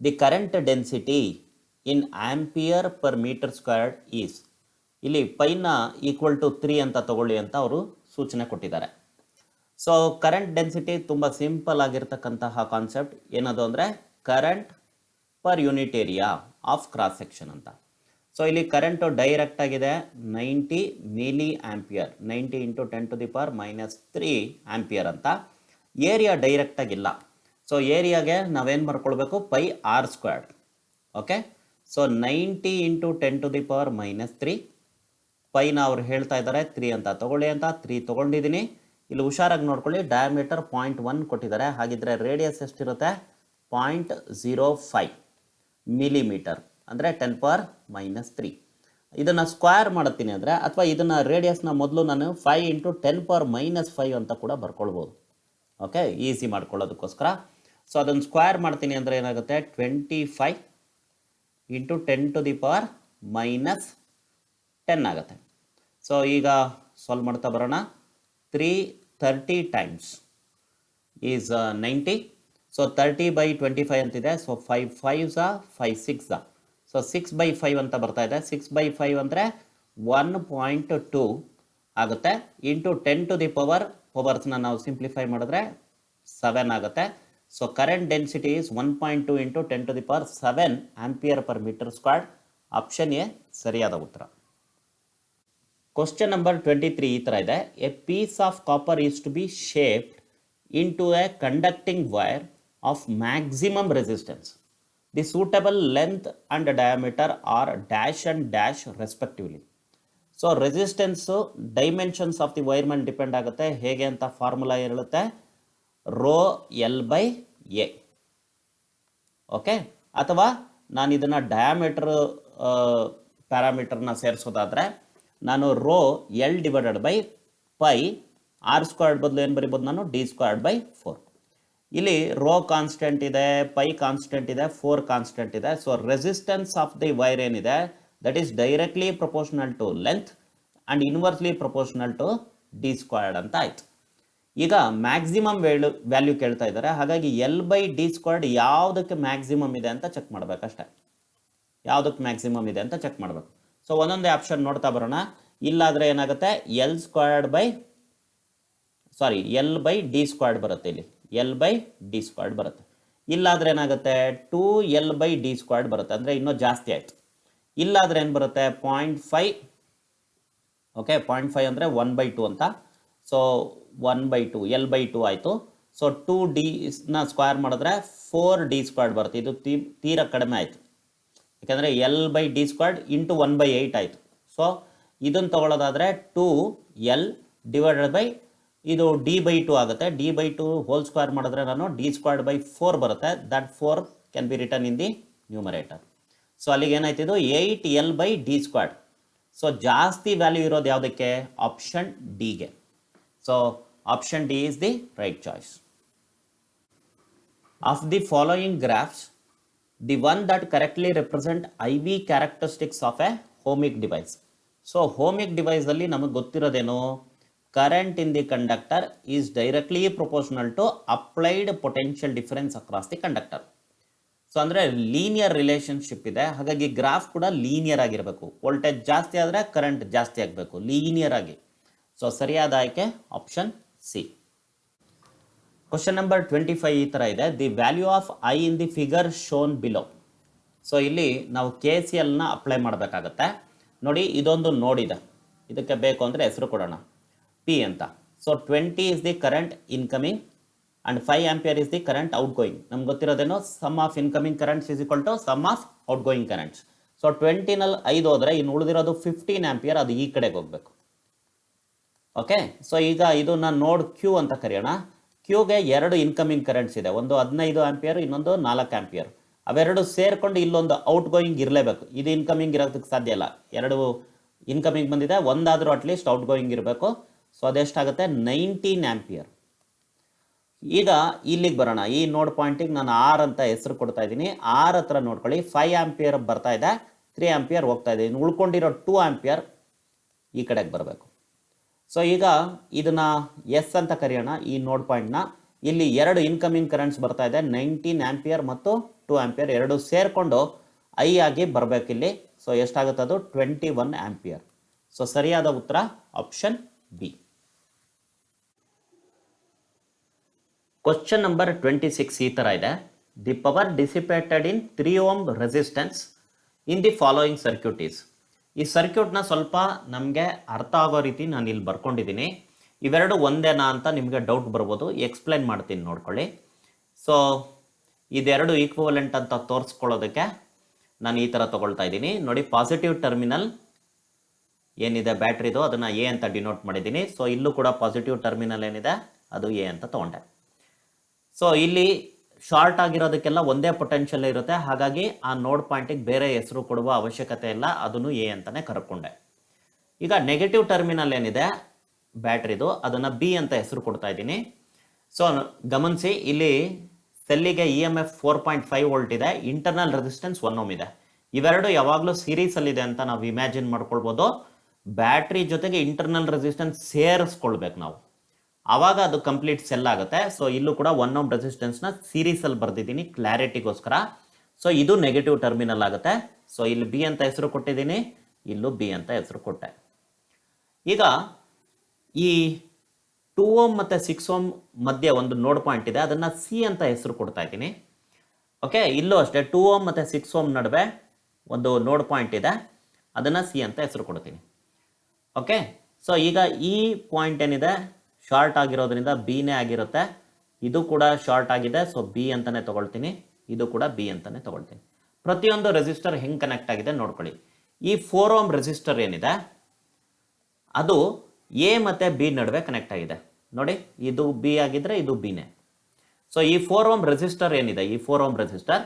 [SPEAKER 1] The current density in ampere per meter squared is. ಇಲ್ಲಿ ಪೈನ ಈಕ್ವಲ್ ಟು 3 ಅಂತ ತಗೊಳ್ಳಿ ಅಂತ ಅವರು ಸೂಚನೆ ಕೊಟ್ಟಿದ್ದಾರೆ. ಸೊ ಕರೆಂಟ್ ಡೆನ್ಸಿಟಿ ತುಂಬ ಸಿಂಪಲ್ ಆಗಿರ್ತಕ್ಕಂತಹ ಕಾನ್ಸೆಪ್ಟ್. ಏನದು ಅಂದರೆ current per unit area of cross section ಅಂತ. ಸೊ ಇಲ್ಲಿ ಕರೆಂಟು ಡೈರೆಕ್ಟ್ ಆಗಿದೆ 90 ಮಿಲಿ ಆಂಪಿಯರ್, 90 × 10⁻³ ಆಂಪಿಯರ್ ಅಂತ. ಏರಿಯಾ ಡೈರೆಕ್ಟ್ ಆಗಿಲ್ಲ. ಸೊ ಏರಿಯಾಗೆ ನಾವೇನು ಬರ್ಕೊಳ್ಬೇಕು, πr². ಓಕೆ, ಸೊ 90 × 10⁻³ ಪೈನ ಅವ್ರು ಹೇಳ್ತಾ ಇದ್ದಾರೆ 3 ಅಂತ ತಗೊಳ್ಳಿ ಅಂತ. 3 ತೊಗೊಂಡಿದ್ದೀನಿ. ಇಲ್ಲಿ ಹುಷಾರಾಗಿ ನೋಡ್ಕೊಳ್ಳಿ, ಡಯಾಮೀಟರ್ 0.1 ಕೊಟ್ಟಿದ್ದಾರೆ. ಹಾಗಿದ್ರೆ ರೇಡಿಯಸ್ ಎಷ್ಟಿರುತ್ತೆ, 0.05 ಮಿಲಿಮೀಟರ್, ಅಂದರೆ 10⁻³ ಇದನ್ನು ಸ್ಕ್ವೇರ್ ಮಾಡುತ್ತೀನಿ ಅಂದರೆ, ಅಥವಾ ಇದನ್ನು ರೇಡಿಯಸ್ನ ಮೊದಲು ನಾನು 5 × 10⁻⁵ ಅಂತ ಕೂಡ ಬರ್ಕೊಳ್ಬೋದು. ಓಕೆ, ಈಸಿ ಮಾಡ್ಕೊಳ್ಳೋದಕ್ಕೋಸ್ಕರ. ಸೊ ಅದನ್ನು ಸ್ಕ್ವೇರ್ ಮಾಡ್ತೀನಿ ಅಂದರೆ ಏನಾಗುತ್ತೆ, 25 × 10⁻⁻10 ಆಗುತ್ತೆ. ಸೊ ಈಗ ಸಾಲ್ವ್ ಮಾಡ್ತಾ ಬರೋಣ. 330 ಟೈಮ್ಸ್ ಈಸ್ 90. ಸೊ 30/25 ಅಂತಿದೆ. So 5 5s 5 6s. ಸೊ 6/5 ಅಂತ ಬರ್ತಾ ಇದೆ. 6/5 ಅಂದರೆ 1.2 ಆಗುತ್ತೆ. ಇಂಟು 10⁻, ಪವರ್ಸ್ನ ನಾವು ಸಿಂಪ್ಲಿಫೈ ಮಾಡಿದ್ರೆ 7 ಆಗುತ್ತೆ. So current density is 1.2 × 10⁻7 ampere per meter squared. Option A ಸರಿಯಾದ ಉತ್ತರ. ಕ್ವಶನ್ ನಂಬರ್ 23 ಈ ಥರ ಇದೆ. A piece of copper is to be shaped into a conducting wire of maximum resistance. The suitable length and diameter are dash and dash respectively. So resistance dimensions of the wire ಮೇಲೆ depend ಆಗುತ್ತೆ. ಹೇಗೆ ಅಂತ formula ಹೇಳುತ್ತೆ, ρL/A. Okay, ಅಥವಾ ನಾನು ಇದನ್ನು diameter ಪ್ಯಾರಾಮೀಟರ್ನ ಸೇರಿಸೋದಾದರೆ ನಾನು ρL/πr² ಬದಲು ಏನು ಬರಿಬೋದು, ನಾನು d²/4. ಇಲ್ಲಿ ರೋ ಕಾನ್ಸ್ಟೆಂಟ್ ಇದೆ, ಪೈ ಕಾನ್ಸ್ಟೆಂಟ್ ಇದೆ, 4 ಕಾನ್ಸ್ಟೆಂಟ್ ಇದೆ. So resistance of the wire ಏನಿದೆ, that is directly proportional to length and inversely proportional to d² ಅಂತ ಆಯ್ತು. ಈಗ ಮ್ಯಾಕ್ಸಿಮಮ್ ವ್ಯಾಲ್ಯೂ ಕೇಳ್ತಾ ಇದ್ದಾರೆ. ಹಾಗಾಗಿ L/d² ಯಾವುದಕ್ಕೆ ಮ್ಯಾಕ್ಸಿಮಮ್ ಇದೆ ಅಂತ ಚೆಕ್ ಮಾಡಬೇಕಷ್ಟೆ. ಯಾವುದಕ್ಕೆ ಮ್ಯಾಕ್ಸಿಮಮ್ ಇದೆ ಅಂತ ಚೆಕ್ ಮಾಡಬೇಕು. ಸೊ ಒಂದೊಂದೇ ಆಪ್ಷನ್ ನೋಡ್ತಾ ಬರೋಣ. ಇಲ್ಲಾದರೆ ಏನಾಗುತ್ತೆ, L/d² ಬರುತ್ತೆ. ಇಲ್ಲಿ L/d² ಬರುತ್ತೆ. ಇಲ್ಲಾದರೆ ಏನಾಗುತ್ತೆ, 2L/d² ಬರುತ್ತೆ. ಅಂದರೆ ಇನ್ನೂ ಜಾಸ್ತಿ ಆಯಿತು. ಇಲ್ಲಾದರೆ ಏನು ಬರುತ್ತೆ, 0.5. ಓಕೆ, 0.5 ಅಂದರೆ 1/2 ಅಂತ. ಸೊ 1/2 L/2 ಆಯಿತು. ಸೊ 2D ಸ್ಕ್ವೇರ್ ಮಾಡಿದ್ರೆ 4d² ಬರುತ್ತೆ. ಇದು ತೀರಾ ಕಡಿಮೆ ಆಯಿತು. ಯಾಕೆಂದರೆ L/d² × 1/8 ಆಯಿತು. ಸೊ ಇದನ್ನು ತಗೊಳ್ಳೋದಾದರೆ 2L / ಇದು d/2 ಆಗುತ್ತೆ. d/2 ಹೋಲ್ ಸ್ಕ್ವೇರ್ ಮಾಡಿದ್ರೆ ನಾನು d²/4 ಬರುತ್ತೆ. That 4 can be return in the numerator. So ಅಲ್ಲಿಗೆ ಏನಾಯ್ತು, ಇದು 8L/d². ಸೊ ಜಾಸ್ತಿ ವ್ಯಾಲ್ಯೂ ಇರೋದು ಯಾವುದಕ್ಕೆ, ಆಪ್ಷನ್ ಡಿಗೆ. So option D is the right choice. Of the following graphs, the one that correctly represent IV characteristics of a ohmic device. So ohmic ಡಿವೈಸಲ್ಲಿ ನಮಗೆ ಗೊತ್ತಿರೋದೇನು, current in the conductor is directly proportional to applied potential difference across the conductor. So ಅಂದರೆ linear relationship ಇದೆ. ಹಾಗಾಗಿ graph ಕೂಡ linear ಆಗಿರಬೇಕು. Voltage ಜಾಸ್ತಿ ಆದರೆ ಕರೆಂಟ್ ಜಾಸ್ತಿ ಆಗಬೇಕು, ಲೀನಿಯರ್ ಆಗಿ. ಸೊ ಸರಿಯಾದ ಆಯ್ಕೆ ಆಪ್ಷನ್ ಸಿ. ಕ್ವಶನ್ ನಂಬರ್ 25 ಈ ಥರ ಇದೆ. The value of I in the figure shown below. So ಇಲ್ಲಿ ನಾವು KCLನ ಅಪ್ಲೈ ಮಾಡಬೇಕಾಗತ್ತೆ. ನೋಡಿ, ಇದೊಂದು ನೋಡಿದೆ. ಇದಕ್ಕೆ ಬೇಕು ಅಂದರೆ ಹೆಸರು ಕೊಡೋಣ, P ಅಂತ. So 20 is the current incoming and 5 ampere is the current out going. ನಮ್ಗೆ ಗೊತ್ತಿರೋದೇನು, sum of incoming currents is equal to sum of out going currents. So 20ನಲ್ಲಿ 5 ಹೋದರೆ ಇನ್ನು ಉಳಿದಿರೋದು 15 ಆಂಪಿಯರ್, ಅದು ಈ ಕಡೆಗೆ ಹೋಗಬೇಕು. ಓಕೆ, ಸೊ ಈಗ ಇದನ್ನ ನೋಡ್ ಕ್ಯೂ ಅಂತ ಕರೆಯೋಣ. ಕ್ಯೂಗೆ 2 ಇನ್ಕಮಿಂಗ್ ಕರೆಂಟ್ಸ್ ಇದೆ, ಒಂದು 15 ಆಂಪಿಯರ್, ಇನ್ನೊಂದು 4 ಆಂಪಿಯರ್. ಅವೆರಡು ಸೇರ್ಕೊಂಡು ಇಲ್ಲೊಂದು ಔಟ್ ಗೋಯಿಂಗ್ ಇರಲೇಬೇಕು. ಇದು ಇನ್ಕಮಿಂಗ್ ಇರೋದಕ್ಕೆ ಸಾಧ್ಯ ಇಲ್ಲ, 2 ಇನ್ಕಮಿಂಗ್ ಬಂದಿದೆ, ಒಂದಾದರೂ ಅಟ್ಲೀಸ್ಟ್ ಔಟ್ ಗೋಯಿಂಗ್ ಇರಬೇಕು. ಸೊ ಅದೆಷ್ಟಾಗುತ್ತೆ 19 ಆಂಪಿಯರ್. ಈಗ ಇಲ್ಲಿಗೆ ಬರೋಣ. ಈ ನೋಡ್ ಪಾಯಿಂಟಿಗೆ ನಾನು ಆರ್ ಅಂತ ಹೆಸರು ಕೊಡ್ತಾ ಇದ್ದೀನಿ. ಆರ್ ಹತ್ರ ನೋಡ್ಕೊಳ್ಳಿ, 5 ಆಂಪಿಯರ್ ಬರ್ತಾ ಇದೆ, 3 ಆಂಪಿಯರ್ ಹೋಗ್ತಾ ಇದೆ. ಇನ್ನು ಉಳ್ಕೊಂಡಿರೋ 2 ಆಂಪಿಯರ್ ಈ ಕಡೆಗೆ ಬರಬೇಕು. ಸೊ ಈಗ ಇದನ್ನ ಎಸ್ ಅಂತ ಕರೆಯೋಣ ಈ ನೋಡ್ ಪಾಯಿಂಟ್ನ. ಇಲ್ಲಿ 2 ಇನ್ಕಮಿಂಗ್ ಕರೆಂಟ್ಸ್ ಬರ್ತಾ ಇದೆ, 19 ಆಂಪಿಯರ್ ಮತ್ತು 2 ಆಂಪಿಯರ್ ಎರಡು ಸೇರಿಕೊಂಡು ಐ ಆಗಿ ಬರಬೇಕಿಲ್ಲಿ. ಸೊ ಎಷ್ಟಾಗುತ್ತೆ ಅದು 21 ಆಂಪಿಯರ್. ಸೊ ಸರಿಯಾದ ಉತ್ತರ ಆಪ್ಷನ್ ಬಿ. ಕ್ವಶನ್ ನಂಬರ್ 26 ಈ ಥರ ಇದೆ. The power dissipated in 3 ohm resistance in the following circuit is. ಈ ಸರ್ಕ್ಯೂಟ್ನ ಸ್ವಲ್ಪ ನಮಗೆ ಅರ್ಥ ಆಗೋ ರೀತಿ ನಾನು ಇಲ್ಲಿ ಬರ್ಕೊಂಡಿದ್ದೀನಿ. ಇವೆರಡು ಒಂದೇನಾ ಅಂತ ನಿಮಗೆ ಡೌಟ್ ಬರ್ಬೋದು, ಎಕ್ಸ್ಪ್ಲೈನ್ ಮಾಡ್ತೀನಿ ನೋಡ್ಕೊಳ್ಳಿ. ಸೊ ಇದೆರಡು ಈಕ್ವಲೆಂಟ್ ಅಂತ ತೋರಿಸ್ಕೊಳ್ಳೋದಕ್ಕೆ ನಾನು ಈ ಥರ ತೊಗೊಳ್ತಾ ಇದ್ದೀನಿ ನೋಡಿ. ಪಾಸಿಟಿವ್ ಟರ್ಮಿನಲ್ ಏನಿದೆ ಬ್ಯಾಟ್ರಿದು ಅದನ್ನು ಎ ಅಂತ ಡಿನೋಟ್ ಮಾಡಿದ್ದೀನಿ. ಸೊ ಇಲ್ಲೂ ಕೂಡ ಪಾಸಿಟಿವ್ ಟರ್ಮಿನಲ್ ಏನಿದೆ ಅದು ಎ ಅಂತ ತೊಗೊಂಡೆ. ಸೊ ಇಲ್ಲಿ ಶಾರ್ಟ್ ಆಗಿರೋದಕ್ಕೆಲ್ಲ ಒಂದೇ ಪೊಟೆನ್ಷಿಯಲ್ ಇರುತ್ತೆ, ಹಾಗಾಗಿ ಆ ನೋಡ್ ಪಾಯಿಂಟಿಗೆ ಬೇರೆ ಹೆಸರು ಕೊಡುವ ಅವಶ್ಯಕತೆ ಇಲ್ಲ, ಅದನ್ನು ಎ ಅಂತಾನೆ ಕರ್ಕೊಂಡೆ. ಈಗ ನೆಗೆಟಿವ್ ಟರ್ಮಿನಲ್ ಏನಿದೆ ಬ್ಯಾಟ್ರಿದು ಅದನ್ನು ಬಿ ಅಂತ ಹೆಸರು ಕೊಡ್ತಾ ಇದ್ದೀನಿ. ಸೊ ಗಮನಿಸಿ, ಇಲ್ಲಿ ಸೆಲ್ಲಿಗೆ ಇ ಎಮ್ ಎಫ್ 4.5 ವೋಲ್ಟ್ ಇದೆ, ಇಂಟರ್ನಲ್ ರೆಸಿಸ್ಟೆನ್ಸ್ 1 ಓಮ್ ಇದೆ. ಇವೆರಡು ಯಾವಾಗಲೂ ಸೀರೀಸಲ್ಲಿದೆ ಅಂತ ನಾವು ಇಮ್ಯಾಜಿನ್ ಮಾಡ್ಕೊಳ್ಬೋದು. ಬ್ಯಾಟ್ರಿ ಜೊತೆಗೆ ಇಂಟರ್ನಲ್ ರೆಸಿಸ್ಟೆನ್ಸ್ ಸೇರಿಸ್ಕೊಳ್ಬೇಕು ನಾವು, ಆವಾಗ ಅದು ಕಂಪ್ಲೀಟ್ ಸೆಲ್ ಆಗುತ್ತೆ. ಸೊ ಇಲ್ಲೂ ಕೂಡ 1 ಓಮ್ ರೆಸಿಸ್ಟೆನ್ಸ್ನ ಸೀರೀಸಲ್ಲಿ ಬರ್ದಿದ್ದೀನಿ ಕ್ಲಾರಿಟಿಗೋಸ್ಕರ. ಸೊ ಇದು ನೆಗೆಟಿವ್ ಟರ್ಮಿನಲ್ ಆಗುತ್ತೆ. ಸೊ ಇಲ್ಲಿ ಬಿ ಅಂತ ಹೆಸರು ಕೊಟ್ಟಿದ್ದೀನಿ, ಇಲ್ಲೂ ಬಿ ಅಂತ ಹೆಸರು ಕೊಟ್ಟೆ. ಈಗ ಈ 2 ಓಮ್ ಮತ್ತು 6 ಓಮ್ ಮಧ್ಯೆ ಒಂದು ನೋಡ್ ಪಾಯಿಂಟ್ ಇದೆ, ಅದನ್ನು ಸಿ ಅಂತ ಹೆಸರು ಕೊಡ್ತಾ ಇದ್ದೀನಿ. ಓಕೆ, ಇಲ್ಲೂ ಅಷ್ಟೇ 2 ಓಮ್ ಮತ್ತು 6 ಓಮ್ ನಡುವೆ ಒಂದು ನೋಡ್ ಪಾಯಿಂಟ್ ಇದೆ, ಅದನ್ನು ಸಿ ಅಂತ ಹೆಸರು ಕೊಡ್ತೀನಿ. ಓಕೆ, ಸೊ ಈಗ ಈ ಪಾಯಿಂಟ್ ಏನಿದೆ ಶಾರ್ಟ್ ಆಗಿರೋದ್ರಿಂದ ಬಿನೇ ಆಗಿರುತ್ತೆ. ಇದು ಕೂಡ ಶಾರ್ಟ್ ಆಗಿದೆ, ಸೊ ಬಿ ಅಂತಾನೆ ತಗೊಳ್ತೀನಿ. ಇದು ಕೂಡ ಬಿ ಅಂತಾನೆ ತಗೊಳ್ತೀನಿ. ಪ್ರತಿಯೊಂದು ರೆಸಿಸ್ಟರ್ ಹೆಂಗೆ ಕನೆಕ್ಟ್ ಆಗಿದೆ ನೋಡ್ಕೊಳ್ಳಿ. ಈ 4 ಓಮ್ ರೆಸಿಸ್ಟರ್ ಏನಿದೆ ಅದು ಎ ಮತ್ತು ಬಿ ನಡುವೆ ಕನೆಕ್ಟ್ ಆಗಿದೆ ನೋಡಿ. ಇದು ಬಿ ಆಗಿದ್ರೆ ಇದು ಬಿನೇ. ಸೊ ಈ 4 ಓಮ್ ರೆಸಿಸ್ಟರ್ ಏನಿದೆ, ಈ 4 ಓಮ್ ರೆಸಿಸ್ಟರ್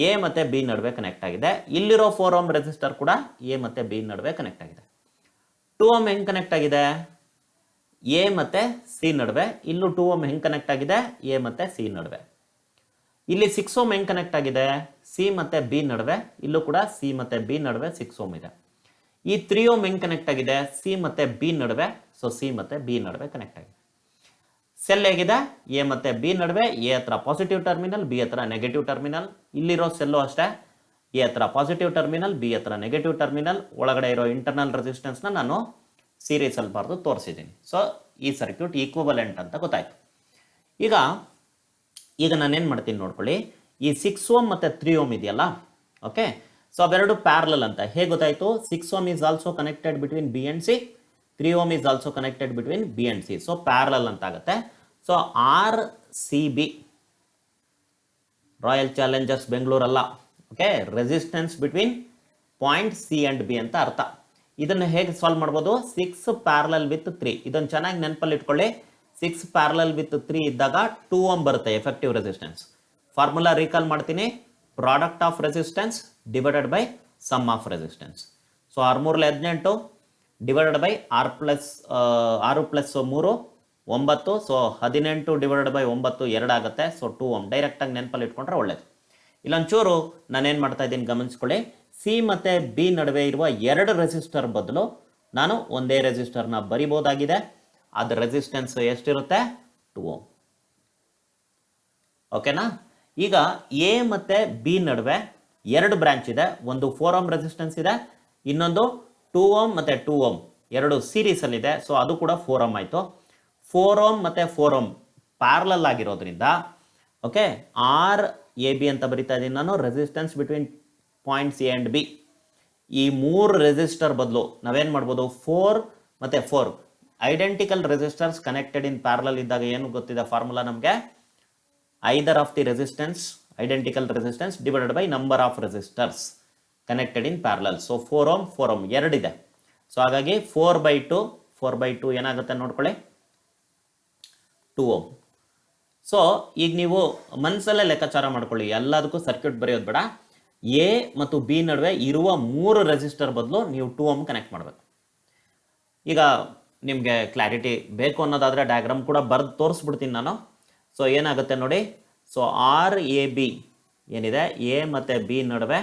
[SPEAKER 1] ಎ ಮತ್ತು ಬಿ ನಡುವೆ ಕನೆಕ್ಟ್ ಆಗಿದೆ. ಇಲ್ಲಿರೋ 4 ಓಮ್ ರೆಸಿಸ್ಟರ್ ಕೂಡ ಎ ಮತ್ತು ಬಿ ನಡುವೆ ಕನೆಕ್ಟ್ ಆಗಿದೆ. 2 ಓಮ್ ಹೆಂಗೆ ಕನೆಕ್ಟ್ ಆಗಿದೆ, ಎ ಮತ್ತು ಸಿ ನಡುವೆ. ಇಲ್ಲೂ 2 ಓಮ್ ಹೆಂಗೆ ಕನೆಕ್ಟ್ ಆಗಿದೆ, ಎ ಮತ್ತು ಸಿ ನಡುವೆ. ಇಲ್ಲಿ 6 ಓಮ್ ಹೆಂಗೆ ಕನೆಕ್ಟ್ ಆಗಿದೆ, ಸಿ ಮತ್ತು ಬಿ ನಡುವೆ. ಇಲ್ಲೂ ಕೂಡ ಸಿ ಮತ್ತು ಬಿ ನಡುವೆ 6 ಓಮ್ ಇದೆ. ಈ 3 ಓಮ್ ಹೆಂಗೆ ಕನೆಕ್ಟ್ ಆಗಿದೆ, ಸಿ ಮತ್ತು ಬಿ ನಡುವೆ. ಸೊ ಸಿ ಮತ್ತು ಬಿ ನಡುವೆ ಕನೆಕ್ಟ್ ಆಗಿದೆ. ಸೆಲ್ ಹೇಗಿದೆ, ಎ ಮತ್ತು ಬಿ ನಡುವೆ. ಎ ಹತ್ರ ಪಾಸಿಟಿವ್ ಟರ್ಮಿನಲ್, ಬಿ ಹತ್ರ ನೆಗೆಟಿವ್ ಟರ್ಮಿನಲ್. ಇಲ್ಲಿರೋ ಸೆಲ್ಲು ಅಷ್ಟೇ, ಎ ಹತ್ರ ಪಾಸಿಟಿವ್ ಟರ್ಮಿನಲ್, ಬಿ ಹತ್ರ ನೆಗೆಟಿವ್ ಟರ್ಮಿನಲ್. ಒಳಗಡೆ ಇರೋ ಇಂಟರ್ನಲ್ ರೆಸಿಸ್ಟೆನ್ಸ್ನ ನಾನು ಸೀರೀಸಲ್ಲಿ ಬರೆದು ತೋರಿಸಿದ್ದೀನಿ. ಸೊ ಈ ಸರ್ಕ್ಯೂಟ್ ಈಕ್ವಲೆಂಟ್ ಅಂತ ಗೊತ್ತಾಯ್ತು. ಈಗ ನಾನೇನು ಮಾಡ್ತೀನಿ ನೋಡ್ಕೊಳ್ಳಿ. ಈ 6 ಓಮ್ ಮತ್ತು 3 ಓಮ್ ಇದೆಯಲ್ಲ, ಓಕೆ, ಸೊ ಅವೆರಡು ಪ್ಯಾರಲಲ್ ಅಂತ ಹೇಗೆ ಗೊತ್ತಾಯಿತು. 6 ohm is also connected between B and C, 3 ohm is also connected between B and C. So parallel ಅಂತ ಆಗುತ್ತೆ. So R C B royal challengers ಬೆಂಗಳೂರಲ್ಲ, okay, resistance between point C and B ಅಂತ ಅರ್ಥ. ಇದನ್ನು ಹೇಗೆ solve ಮಾಡ್ಬೋದು, 6 parallel with 3. ಇದನ್ನು ಚೆನ್ನಾಗಿ ನೆನಪಲ್ಲಿ ಇಟ್ಕೊಳ್ಳಿ. 6 ಪ್ಯಾರಲಲ್ ವಿತ್ 3 ಇದ್ದಾಗ 2 ಓಮ್ ಬರುತ್ತೆ ಎಫೆಕ್ಟಿವ್ ರೆಸಿಸ್ಟೆನ್ಸ್. ಫಾರ್ಮುಲಾ ರೀಕಾಲ್ ಮಾಡ್ತೀನಿ, product of resistance divided by sum of resistance. So 6 3 18 divided by 6 plus 3 9. So 18 divided by 9 2 ಆಗುತ್ತೆ. ಸೊ 2 ಓಮ್ ಡೈರೆಕ್ಟಾಗಿ ನೆನಪಲ್ಲಿ ಇಟ್ಕೊಂಡ್ರೆ ಒಳ್ಳೇದು. ಇಲ್ಲೊಂಚೂರು ನಾನೇನು ಮಾಡ್ತಾ ಇದ್ದೀನಿ ಗಮನಿಸ್ಕೊಳ್ಳಿ. ಸಿ ಮತ್ತು ಬಿ ನಡುವೆ ಇರುವ 2 ರೆಸಿಸ್ಟರ್ ಬದಲು ನಾನು ಒಂದೇ ರೆಸಿಸ್ಟರ್ನ ಬರಿಬೋದಾಗಿದೆ. ಅದರ ರೆಸಿಸ್ಟೆನ್ಸ್ ಎಷ್ಟಿರುತ್ತೆ, 2 ಓಮ್. ಓಕೆನಾ. ಈಗ ಎ ಮತ್ತು ಬಿ ನಡುವೆ 2 ಬ್ರಾಂಚ್ ಇದೆ. ಒಂದು 4 ಓಮ್ ರೆಸಿಸ್ಟೆನ್ಸ್ ಇದೆ, ಇನ್ನೊಂದು 2 ಓಮ್ ಮತ್ತು 2 ಓಮ್ ಎರಡು ಸೀರೀಸಲ್ಲಿದೆ. ಸೊ ಅದು ಕೂಡ 4 ಓಮ್ ಆಯಿತು. 4 ಓಮ್ ಮತ್ತು 4 ಓಮ್ ಪ್ಯಾರಲಲ್ ಆಗಿರೋದ್ರಿಂದ ಓಕೆ, ಆರ್ ಎ ಬಿ ಅಂತ ಬರಿತಾ ಇದ್ದೀನಿ ನಾನು. Resistance between points A and B. ಈ 3 ರೆಸಿಸ್ಟರ್ ಬದಲು ನಾವೇನು ಮಾಡ್ಬೋದು, 4 ಮತ್ತು 4 identical resistors connected in parallel ಇದ್ದಾಗ ಏನು ಗೊತ್ತಿದೆ ಫಾರ್ಮುಲಾ ನಮಗೆ, either of the resistance identical resistance divided by number of resistors. Connected in parallel. So 4 ohm 4 ohm ಎರಡಿದೆ. ಸೊ ಹಾಗಾಗಿ 4/2 ಏನಾಗುತ್ತೆ ನೋಡ್ಕೊಳ್ಳಿ, 2 ಓಮ್. ಸೊ ಈಗ ನೀವು ಮನಸ್ಸಲ್ಲೇ ಲೆಕ್ಕಾಚಾರ ಮಾಡ್ಕೊಳ್ಳಿ, ಎಲ್ಲದಕ್ಕೂ ಸರ್ಕ್ಯೂಟ್ ಬರೆಯೋದು ಬೇಡ. ಎ ಮತ್ತು ಬಿ ನಡುವೆ ಇರುವ 3 ರೆಸಿಸ್ಟರ್ ಬದಲು ನೀವು 2 ಓಮ್ ಕನೆಕ್ಟ್ ಮಾಡಬೇಕು. ಈಗ ನಿಮಗೆ ಕ್ಲಾರಿಟಿ ಬೇಕು ಅನ್ನೋದಾದರೆ ಡಯಾಗ್ರಾಮ್ ಕೂಡ ಬರೆದು ತೋರಿಸ್ಬಿಡ್ತೀನಿ ನಾನು. ಸೊ ಏನಾಗುತ್ತೆ ನೋಡಿ, ಸೊ RAB ಏನಿದೆ, ಎ ಮತ್ತು ಬಿ ನಡುವೆ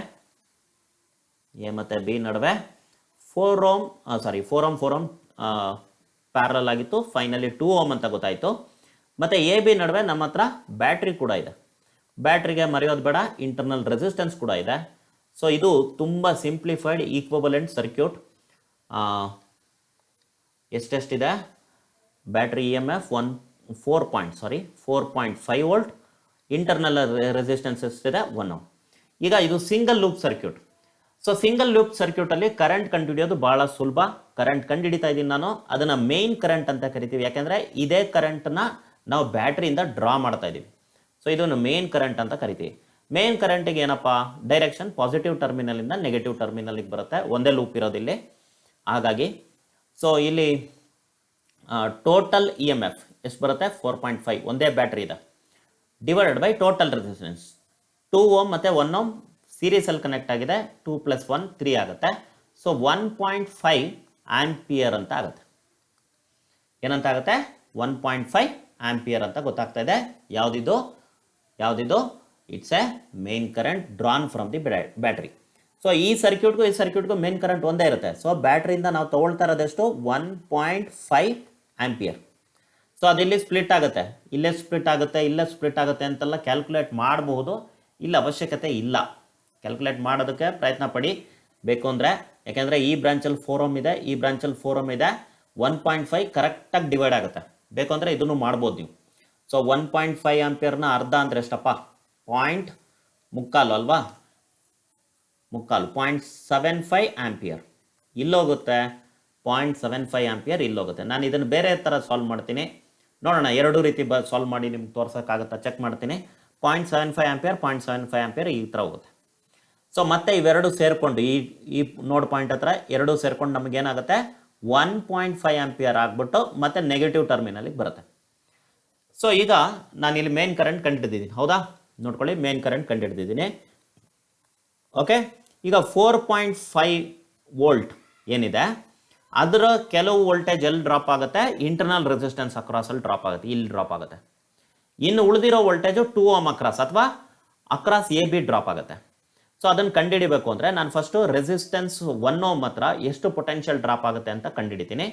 [SPEAKER 1] 4 ಓಮ್ ಪ್ಯಾರಲಲ್ ಆಗಿತ್ತು. ಫೈನಲಿ 2 ಓಮ್ ಅಂತ ಗೊತ್ತಾಯಿತು. ಮತ್ತು ಎ ಬಿ ನಡುವೆ ನಮ್ಮ ಹತ್ರ ಬ್ಯಾಟ್ರಿ ಕೂಡ ಇದೆ. ಬ್ಯಾಟ್ರಿಗೆ ಮರೆಯೋದು ಬೇಡ, ಇಂಟರ್ನಲ್ ರೆಸಿಸ್ಟೆನ್ಸ್ ಕೂಡ ಇದೆ. ಸೊ ಇದು ತುಂಬ ಸಿಂಪ್ಲಿಫೈಡ್ ಈಕ್ವಬಲೆಂಟ್ ಸರ್ಕ್ಯೂಟ್. ಎಷ್ಟೆಷ್ಟಿದೆ battery EMF 4.5 volt, internal resistance ಎಷ್ಟಿದೆ 1 ಓಮ್. ಈಗ ಇದು single loop circuit. So single loop ಸರ್ಕ್ಯೂಟಲ್ಲಿ ಕರೆಂಟ್ ಕಂಡುಹಿಡಿಯೋದು ಭಾಳ ಸುಲಭ. ಕರೆಂಟ್ ಕಂಡುಹಿಡಿತಾ ಇದ್ದೀನಿ ನಾನು, ಅದನ್ನು ಮೇನ್ ಕರೆಂಟ್ ಅಂತ ಕರಿತೀವಿ. ಯಾಕೆಂದರೆ ಇದೇ ಕರೆಂಟನ್ನ ನಾವು ಬ್ಯಾಟ್ರಿಯಿಂದ ಡ್ರಾ ಮಾಡ್ತಾ ಇದ್ದೀವಿ. ಸೊ ಇದನ್ನು ಮೇನ್ ಕರೆಂಟ್ ಅಂತ ಕರಿತೀವಿ. ಮೇನ್ ಕರೆಂಟಿಗೆ ಏನಪ್ಪ ಡೈರೆಕ್ಷನ್, ಪಾಸಿಟಿವ್ ಟರ್ಮಿನಲಿಂದ ನೆಗೆಟಿವ್ ಟರ್ಮಿನಲ್ಗೆ ಬರುತ್ತೆ, ಒಂದೇ ಲೂಪ್ ಇರೋದಿಲ್ಲಿ. ಹಾಗಾಗಿ ಸೊ ಇಲ್ಲಿ ಟೋಟಲ್ EMF ಎಷ್ಟು ಬರುತ್ತೆ 4.5, ಒಂದೇ ಬ್ಯಾಟ್ರಿ ಇದೆ, divided by total resistance 2 ohm ಮತ್ತು 1 ಓಮ್ ಸೀರೀಸಲ್ಲಿ ಕನೆಕ್ಟ್ ಆಗಿದೆ. 2 + 1 3 ಆಗುತ್ತೆ. ಸೊ 1.5 ಆಂಪಿಯರ್ ಅಂತ ಆಗುತ್ತೆ. ಏನಂತ ಆಗುತ್ತೆ 1.5 ಆಂಪಿಯರ್ ಅಂತ ಗೊತ್ತಾಗ್ತಾ ಇದೆ. ಯಾವುದಿದು it's a main current drawn from the battery. So ಈ ಸರ್ಕ್ಯೂಟ್ಗೂ ಮೇನ್ ಕರೆಂಟ್ ಒಂದೇ ಇರುತ್ತೆ. ಸೊ ಬ್ಯಾಟ್ರಿಯಿಂದ ನಾವು ತಗೊಳ್ತಾ ಇರೋದೆಷ್ಟು 1.5 ಆಂಪಿಯರ್. ಸೊ ಅದಿಲ್ಲಿ ಸ್ಪ್ಲಿಟ್ ಆಗುತ್ತೆ, ಇಲ್ಲೇ ಸ್ಪ್ಲಿಟ್ ಆಗುತ್ತೆ ಅಂತೆಲ್ಲ ಕ್ಯಾಲ್ಕುಲೇಟ್ ಮಾಡಬಹುದು. ಇಲ್ಲಿ ಅವಶ್ಯಕತೆ ಇಲ್ಲ, ಕ್ಯಾಲ್ಕುಲೇಟ್ ಮಾಡೋದಕ್ಕೆ ಪ್ರಯತ್ನ ಪಡಿ ಬೇಕು ಅಂದರೆ. ಯಾಕೆಂದರೆ ಈ ಬ್ರಾಂಚಲ್ಲಿ 4 ಓಮ್ ಇದೆ, ಈ ಬ್ರಾಂಚಲ್ಲಿ 4 ಓಮ್ ಇದೆ. 1.5 ಕರೆಕ್ಟಾಗಿ ಡಿವೈಡ್ ಆಗುತ್ತೆ. ಬೇಕು ಅಂದರೆ ಇದನ್ನು ಮಾಡ್ಬೋದು ನೀವು. ಸೊ 1.5 ಆಂಪಿಯರ್ನ ಅರ್ಧ ಅಂದರೆ ಎಷ್ಟಪ್ಪ, 0.75 ಅಲ್ವಾ, 0.75 ಆಂಪಿಯರ್ ಇಲ್ಲೋಗುತ್ತೆ. 0.75 ಆಂಪಿಯರ್ ಇಲ್ಲೋಗುತ್ತೆ. ನಾನು ಇದನ್ನು ಬೇರೆ ಥರ ಸಾಲ್ವ್ ಮಾಡ್ತೀನಿ, ನೋಡೋಣ. ಎರಡೂ ರೀತಿ ಸಾಲ್ವ್ ಮಾಡಿ ನಿಮ್ಗೆ ತೋರ್ಸೋಕ್ಕಾಗುತ್ತಾ ಚೆಕ್ ಮಾಡ್ತೀನಿ. 0.75 ಆಂಪಿಯರ್ 0.75 ಆಂಪಿಯರ್ ಈ ಥರ ಹೋಗುತ್ತೆ. ಸೊ ಮತ್ತೆ ಇವೆರಡು ಸೇರಿಕೊಂಡು ಈ ನೋಡ್ ಪಾಯಿಂಟ್ ಹತ್ರ ಎರಡೂ ಸೇರ್ಕೊಂಡು ನಮಗೇನಾಗುತ್ತೆ 1.5 ಆಂಪಿಯರ್ ಆಗಿಬಿಟ್ಟು ಮತ್ತೆ ನೆಗೆಟಿವ್ ಟರ್ಮಿನಲಿಗೆ ಬರುತ್ತೆ. ಸೊ ಈಗ ನಾನು ಇಲ್ಲಿ ಮೇನ್ ಕರೆಂಟ್ ಕಂಡುಹಿಡಿದಿದ್ದೀನಿ, ಹೌದಾ? ನೋಡ್ಕೊಳ್ಳಿ, ಮೇನ್ ಕರೆಂಟ್ ಕಂಡುಹಿಡಿದಿದ್ದೀನಿ. ಓಕೆ, ಈಗ 4.5 ವೋಲ್ಟ್ ಏನಿದೆ ಅದರ ಕೆಲವು ವೋಲ್ಟೇಜ್ ಎಲ್ಲಿ ಡ್ರಾಪ್ ಆಗುತ್ತೆ, ಇಂಟರ್ನಲ್ ರೆಸಿಸ್ಟೆನ್ಸ್ ಅಕ್ರಾಸಲ್ಲಿ ಡ್ರಾಪ್ ಆಗುತ್ತೆ, ಇಲ್ಲಿ ಡ್ರಾಪ್ ಆಗುತ್ತೆ. ಇನ್ನು ಉಳಿದಿರೋ ವೋಲ್ಟೇಜು 2 ಓಮ್ ಅಕ್ರಾಸ್ ಅಥವಾ ಅಕ್ರಾಸ್ AB ಡ್ರಾಪ್ ಆಗುತ್ತೆ. ಸೊ ಅದನ್ನು ಕಂಡುಹಿಡಿಬೇಕು ಅಂದರೆ ನಾನು ಫಸ್ಟು ರೆಸಿಸ್ಟೆನ್ಸ್ 1 ಓಮ್ ಹತ್ರ ಎಷ್ಟು ಪೊಟೆನ್ಷಿಯಲ್ ಡ್ರಾಪ್ ಆಗುತ್ತೆ ಅಂತ ಕಂಡುಹಿಡಿತೀನಿ.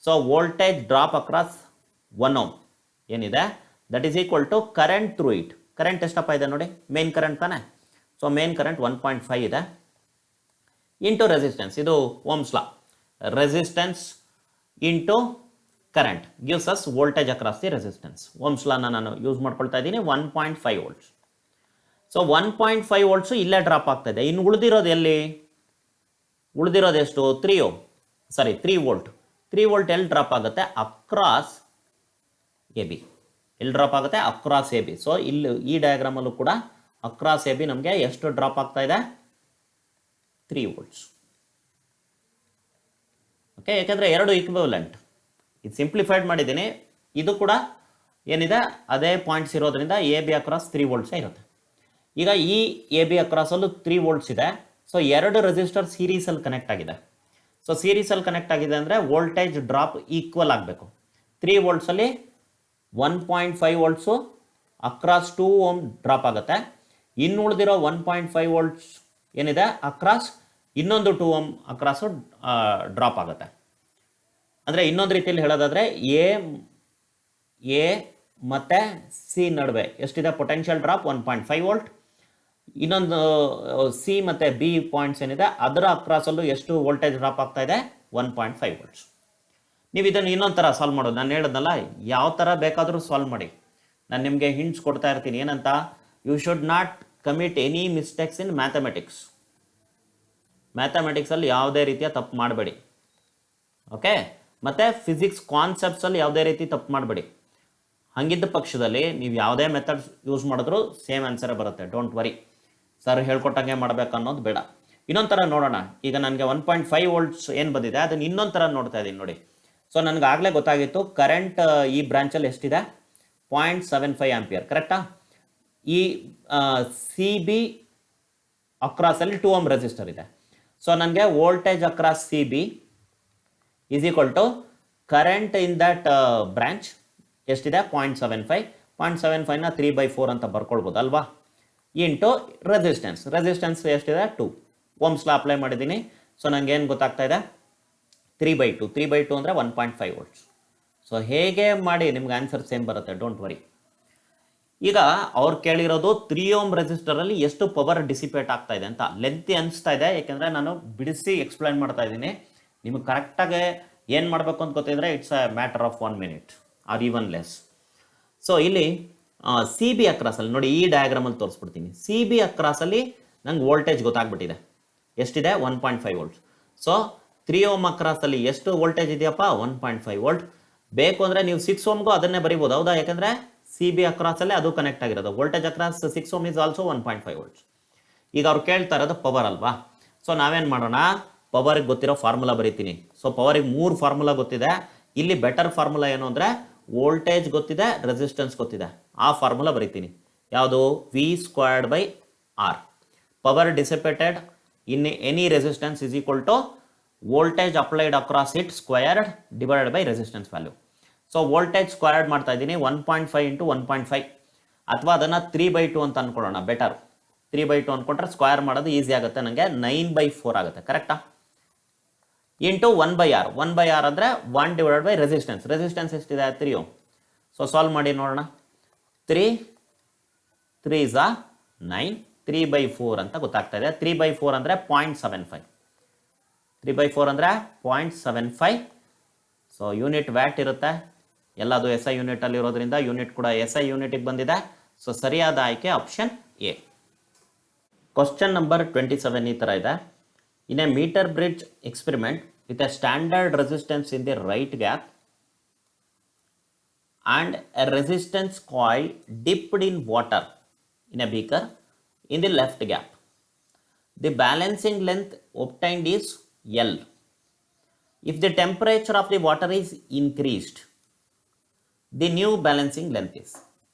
[SPEAKER 1] So voltage drop across 1 ohm ಏನಿದೆ that is equal to current through it. Current ಎಷ್ಟಪ್ಪ ಇದೆ ನೋಡಿ, ಮೇನ್ ಕರೆಂಟ್ ತಾನೆ. ಸೊ ಮೇನ್ ಕರೆಂಟ್ 1.5 ಇದೆ ಇಂಟು ರೆಸಿಸ್ಟೆನ್ಸ್. ಇದು ohm's law, resistance into current gives us voltage across the resistance. Ohm's ಲಾನ ನಾನು use ಮಾಡ್ಕೊಳ್ತಾ ಇದ್ದೀನಿ. 1.5 ವೋಲ್ಟ್ಸ್. ಸೊ 1.5 ವೋಲ್ಟ್ಸು ಇಲ್ಲೇ ಡ್ರಾಪ್ ಆಗ್ತಾ ಇದೆ. ಇನ್ನು ಉಳಿದಿರೋದು ಎಷ್ಟು, 3 ವೋಲ್ಟ್. 3 ವೋಲ್ಟ್ ಎಲ್ಲಿ ಡ್ರಾಪ್ ಆಗುತ್ತೆ, ಅಕ್ರಾಸ್ AB. ಎಲ್ಲಿ ಡ್ರಾಪ್ ಆಗುತ್ತೆ, ಅಕ್ರಾಸ್ AB. ಸೊ ಇಲ್ಲಿ ಈ ಡಯಾಗ್ರಾಮಲ್ಲೂ ಕೂಡ ಅಕ್ರಾಸ್ AB ನಮಗೆ ಎಷ್ಟು ಡ್ರಾಪ್ ಆಗ್ತಾ ಇದೆ, 3 ವೋಲ್ಟ್ಸ್. ಓಕೆ, ಯಾಕೆಂದರೆ ಎರಡು ಈಕ್ವಿವಲೆಂಟ್. ಇದು ಸಿಂಪ್ಲಿಫೈಡ್ ಮಾಡಿದ್ದೀನಿ. ಇದು ಕೂಡ ಏನಿದೆ ಅದೇ ಪಾಯಿಂಟ್ಸ್ ಇರೋದ್ರಿಂದ AB ಅಕ್ರಾಸ್ 3 ವೋಲ್ಟ್ಸೇ ಇರುತ್ತೆ. ಈಗ ಈ AB ಅಕ್ರಾಸಲ್ಲೂ 3 ವೋಲ್ಟ್ಸ್ ಇದೆ. ಸೊ ಎರಡು ರೆಸಿಸ್ಟರ್ ಸೀರೀಸಲ್ಲಿ ಕನೆಕ್ಟ್ ಆಗಿದೆ. ಸೊ ಸೀರೀಸಲ್ಲಿ ಕನೆಕ್ಟ್ ಆಗಿದೆ ಅಂದರೆ ವೋಲ್ಟೇಜ್ ಡ್ರಾಪ್ ಈಕ್ವಲ್ ಆಗಬೇಕು. 3 ವೋಲ್ಟ್ಸಲ್ಲಿ 1.5 ವೋಲ್ಟ್ಸು ಅಕ್ರಾಸ್ 2 ಓಮ್ ಡ್ರಾಪ್ ಆಗುತ್ತೆ. ಇನ್ನು ಉಳಿದಿರೋ 1.5 ವೋಲ್ಟ್ಸ್ ಏನಿದೆ ಅಕ್ರಾಸ್ ಇನ್ನೊಂದು 2 ಓಮ್ ಅಕ್ರಾಸು ಡ್ರಾಪ್ ಆಗುತ್ತೆ. ಅಂದರೆ ಇನ್ನೊಂದು ರೀತಿಯಲ್ಲಿ ಹೇಳೋದಾದರೆ ಎ ಮತ್ತು ಸಿ ನಡುವೆ ಎಷ್ಟಿದೆ ಪೊಟೆನ್ಷಿಯಲ್ ಡ್ರಾಪ್ 1.5 ವೋಲ್ಟ್. ಇನ್ನೊಂದು ಸಿ ಮತ್ತು ಬಿ ಪಾಯಿಂಟ್ಸ್ ಏನಿದೆ ಅದರ ಅಕ್ರಾಸಲ್ಲೂ ಎಷ್ಟು ವೋಲ್ಟೇಜ್ ಡ್ರಾಪ್ ಆಗ್ತಾ ಇದೆ, 1.5 ವೋಲ್ಟ್ಸ್. ನೀವು ಇದನ್ನು ಇನ್ನೊಂದು ಥರ ಸಾಲ್ವ್ ಮಾಡೋದು. ನಾನು ಹೇಳಿದ್ನಲ್ಲ, ಯಾವ ಥರ ಬೇಕಾದರೂ ಸಾಲ್ವ್ ಮಾಡಿ. ನಾನು ನಿಮಗೆ ಹಿಂಟ್ಸ್ ಕೊಡ್ತಾ ಇರ್ತೀನಿ. ಏನಂತ, you should not commit any mistakes in mathematics. ಮ್ಯಾಥಮೆಟಿಕ್ಸಲ್ಲಿ ಯಾವುದೇ ರೀತಿಯ ತಪ್ಪು ಮಾಡಬೇಡಿ. ಓಕೆ, ಮತ್ತು ಫಿಸಿಕ್ಸ್ ಕಾನ್ಸೆಪ್ಟ್ಸಲ್ಲಿ ಯಾವುದೇ ರೀತಿ ತಪ್ಪು ಮಾಡಬೇಡಿ. ಹಂಗಿದ್ದ ಪಕ್ಷದಲ್ಲಿ ನೀವು ಯಾವುದೇ ಮೆಥಡ್ಸ್ ಯೂಸ್ ಮಾಡಿದ್ರೂ ಸೇಮ್ ಆನ್ಸರೇ ಬರುತ್ತೆ. ಡೋಂಟ್ ವರಿ, ಸರ್ ಹೇಳ್ಕೊಟ್ಟಂಗೆ ಮಾಡಬೇಕು ಅನ್ನೋದು ಬೇಡ. ಇನ್ನೊಂದು ಥರ ನೋಡೋಣ. ಈಗ ನನಗೆ 1.5 ವೋಲ್ಟ್ಸ್ ಏನು ಬಂದಿದೆ ಅದನ್ನು ಇನ್ನೊಂದು ಥರ ನೋಡ್ತಾ ಇದ್ದೀನಿ ನೋಡಿ. ಸೊ ನನಗೆ ಆಗಲೇ ಗೊತ್ತಾಗಿತ್ತು ಕರೆಂಟ್ ಈ ಬ್ರಾಂಚಲ್ಲಿ ಎಷ್ಟಿದೆ, 0.75 ಆಂಪಿಯರ್, ಕರೆಕ್ಟಾ? ಈ ಸಿ ಬಿ ಅಕ್ರಾಸಲ್ಲಿ 2 ಓಮ್ ರೆಸಿಸ್ಟರ್ ಇದೆ. ಸೊ ನನಗೆ voltage across C B is equal to current in that branch ಎಷ್ಟಿದೆ, 0.75. 0.75ನ 3/4 ಅಂತ ಬರ್ಕೊಳ್ಬೋದು ಅಲ್ವಾ, ಇಂಟು ರೆಸಿಸ್ಟೆನ್ಸ್ ಎಷ್ಟಿದೆ, 2 ಓಮ್ಸ್ ಲಾ ಅಪ್ಲೈ ಮಾಡಿದ್ದೀನಿ. ಸೊ ನನಗೆ ಏನು ಗೊತ್ತಾಗ್ತಾ ಇದೆ, 3/2 ಅಂದರೆ 1.5 ವೋಲ್ಟ್ಸ್. ಸೊ ಹೇಗೆ ಮಾಡಿ ನಿಮ್ಗೆ ಆನ್ಸರ್ ಸೇಮ್ ಬರುತ್ತೆ, ಡೋಂಟ್ ವರಿ. ಈಗ ಅವ್ರು ಕೇಳಿರೋದು 3 ಓಮ್ ರೆಸಿಸ್ಟರಲ್ಲಿ ಎಷ್ಟು ಪವರ್ ಡಿಸಿಪೇಟ್ ಆಗ್ತಾ ಇದೆ ಅಂತ. ಲೆಂತಿ ಅನಿಸ್ತಾ ಇದೆ, ಯಾಕೆಂದರೆ ನಾನು ಬಿಡಿಸಿ ಎಕ್ಸ್ಪ್ಲೈನ್ ಮಾಡ್ತಾ ಇದ್ದೀನಿ. ನಿಮಗೆ ಕರೆಕ್ಟಾಗಿ ಏನು ಮಾಡಬೇಕು ಅಂತ ಗೊತ್ತಿದ್ರೆ it's a matter of 1 minute R even less. So ಇಲ್ಲಿ ಸಿ ಬಿ ಅಕ್ರಾಸಲ್ಲಿ ನೋಡಿ, ಈ ಡಯಾಗ್ರಾಮಲ್ಲಿ ತೋರಿಸ್ಬಿಡ್ತೀನಿ. ಸಿ ಬಿ ಅಕ್ರಾಸಲ್ಲಿ ನಂಗೆ ವೋಲ್ಟೇಜ್ ಗೊತ್ತಾಗ್ಬಿಟ್ಟಿದೆ, ಎಷ್ಟಿದೆ, 1.5 ವೋಲ್ಟ್. ಸೊ 3 ಓಮ್ ಅಕ್ರಾಸಲ್ಲಿ ಎಷ್ಟು ವೋಲ್ಟೇಜ್ ಇದೆಯಪ್ಪ, 1.5 ವೋಲ್ಟ್. ಬೇಕು ಅಂದರೆ ನೀವು 6 ಓಮ್ಗೂ ಅದನ್ನೇ ಬರೀಬೋದು, ಹೌದಾ? ಯಾಕೆಂದರೆ ಸಿ ಬಿ ಅಕ್ರಾಸಲ್ಲೇ ಅದು ಕನೆಕ್ಟ್ ಆಗಿರೋದು. Voltage across 6 ohm is also 1.5 volts. ಈಗ ಅವ್ರು ಕೇಳ್ತಾ ಇರೋದು ಪವರ್ ಅಲ್ವಾ. ಸೊ ನಾವೇನು ಮಾಡೋಣ, ಪವರಿಗೆ ಗೊತ್ತಿರೋ ಫಾರ್ಮುಲಾ ಬರೀತೀನಿ. ಸೊ ಪವರಿಗೆ 3 ಫಾರ್ಮುಲಾ ಗೊತ್ತಿದೆ. ಇಲ್ಲಿ ಬೆಟರ್ ಫಾರ್ಮುಲಾ ಏನು ಅಂದರೆ ವೋಲ್ಟೇಜ್ ಗೊತ್ತಿದೆ, ರೆಸಿಸ್ಟೆನ್ಸ್ ಗೊತ್ತಿದೆ. ಆ ಫಾರ್ಮುಲಾ ಬರೀತೀನಿ. ಯಾವುದು, V²/R. Power dissipated in any resistance is equal to voltage applied across it squared divided by resistance value. So voltage squared ಮಾಡ್ತಾ ಇದ್ದೀನಿ, 1.5 ಇಂಟು 1.5, ಅಥವಾ ಅದನ್ನು 3/2 ಅಂತ ಅನ್ಕೊಳ್ಳೋಣ. ಬೆಟರ್ 3/2 ಅಂದ್ಕೊಂಡ್ರೆ ಸ್ಕ್ವಯರ್ ಮಾಡೋದು ಈಸಿ ಆಗುತ್ತೆ, ನನಗೆ 9/4 ಆಗುತ್ತೆ, ಕರೆಕ್ಟಾ? Into 1/R. 1/R ಅಂದರೆ 1 ಡಿವೈಡೆಡ್ ಬೈ ರೆಸಿಸ್ಟೆನ್ಸ್ ಎಷ್ಟಿದೆ, 3 ಓಮ್. ಸೊ ಸಾಲ್ವ್ ಮಾಡಿ ನೋಡೋಣ. 3 is 9, 3/4 ಅಂತ ಗೊತ್ತಾಗ್ತಾ ಇದೆ. 3/4 ಅಂದರೆ 0.75. 3/4 ಅಂದರೆ 0.75. ಸೊ ಯೂನಿಟ್ ವ್ಯಾಟ್ ಇರುತ್ತೆ, ಎಲ್ಲದು SI ಯೂನಿಟಲ್ಲಿ ಇರೋದ್ರಿಂದ ಯೂನಿಟ್ ಕೂಡ SI ಯೂನಿಟಿಗೆ ಬಂದಿದೆ. ಸೊ ಸರಿಯಾದ ಆಯ್ಕೆ ಆಪ್ಷನ್ ಎ. ಕ್ವಶನ್ ನಂಬರ್ 27 ಈ ಥರ ಇದೆ. In a meter bridge experiment with a standard resistance in the right gap and a resistance coil dipped in water in a beaker in the left gap, the balancing length obtained is L. If the temperature of the water is increased, the new balancing length is.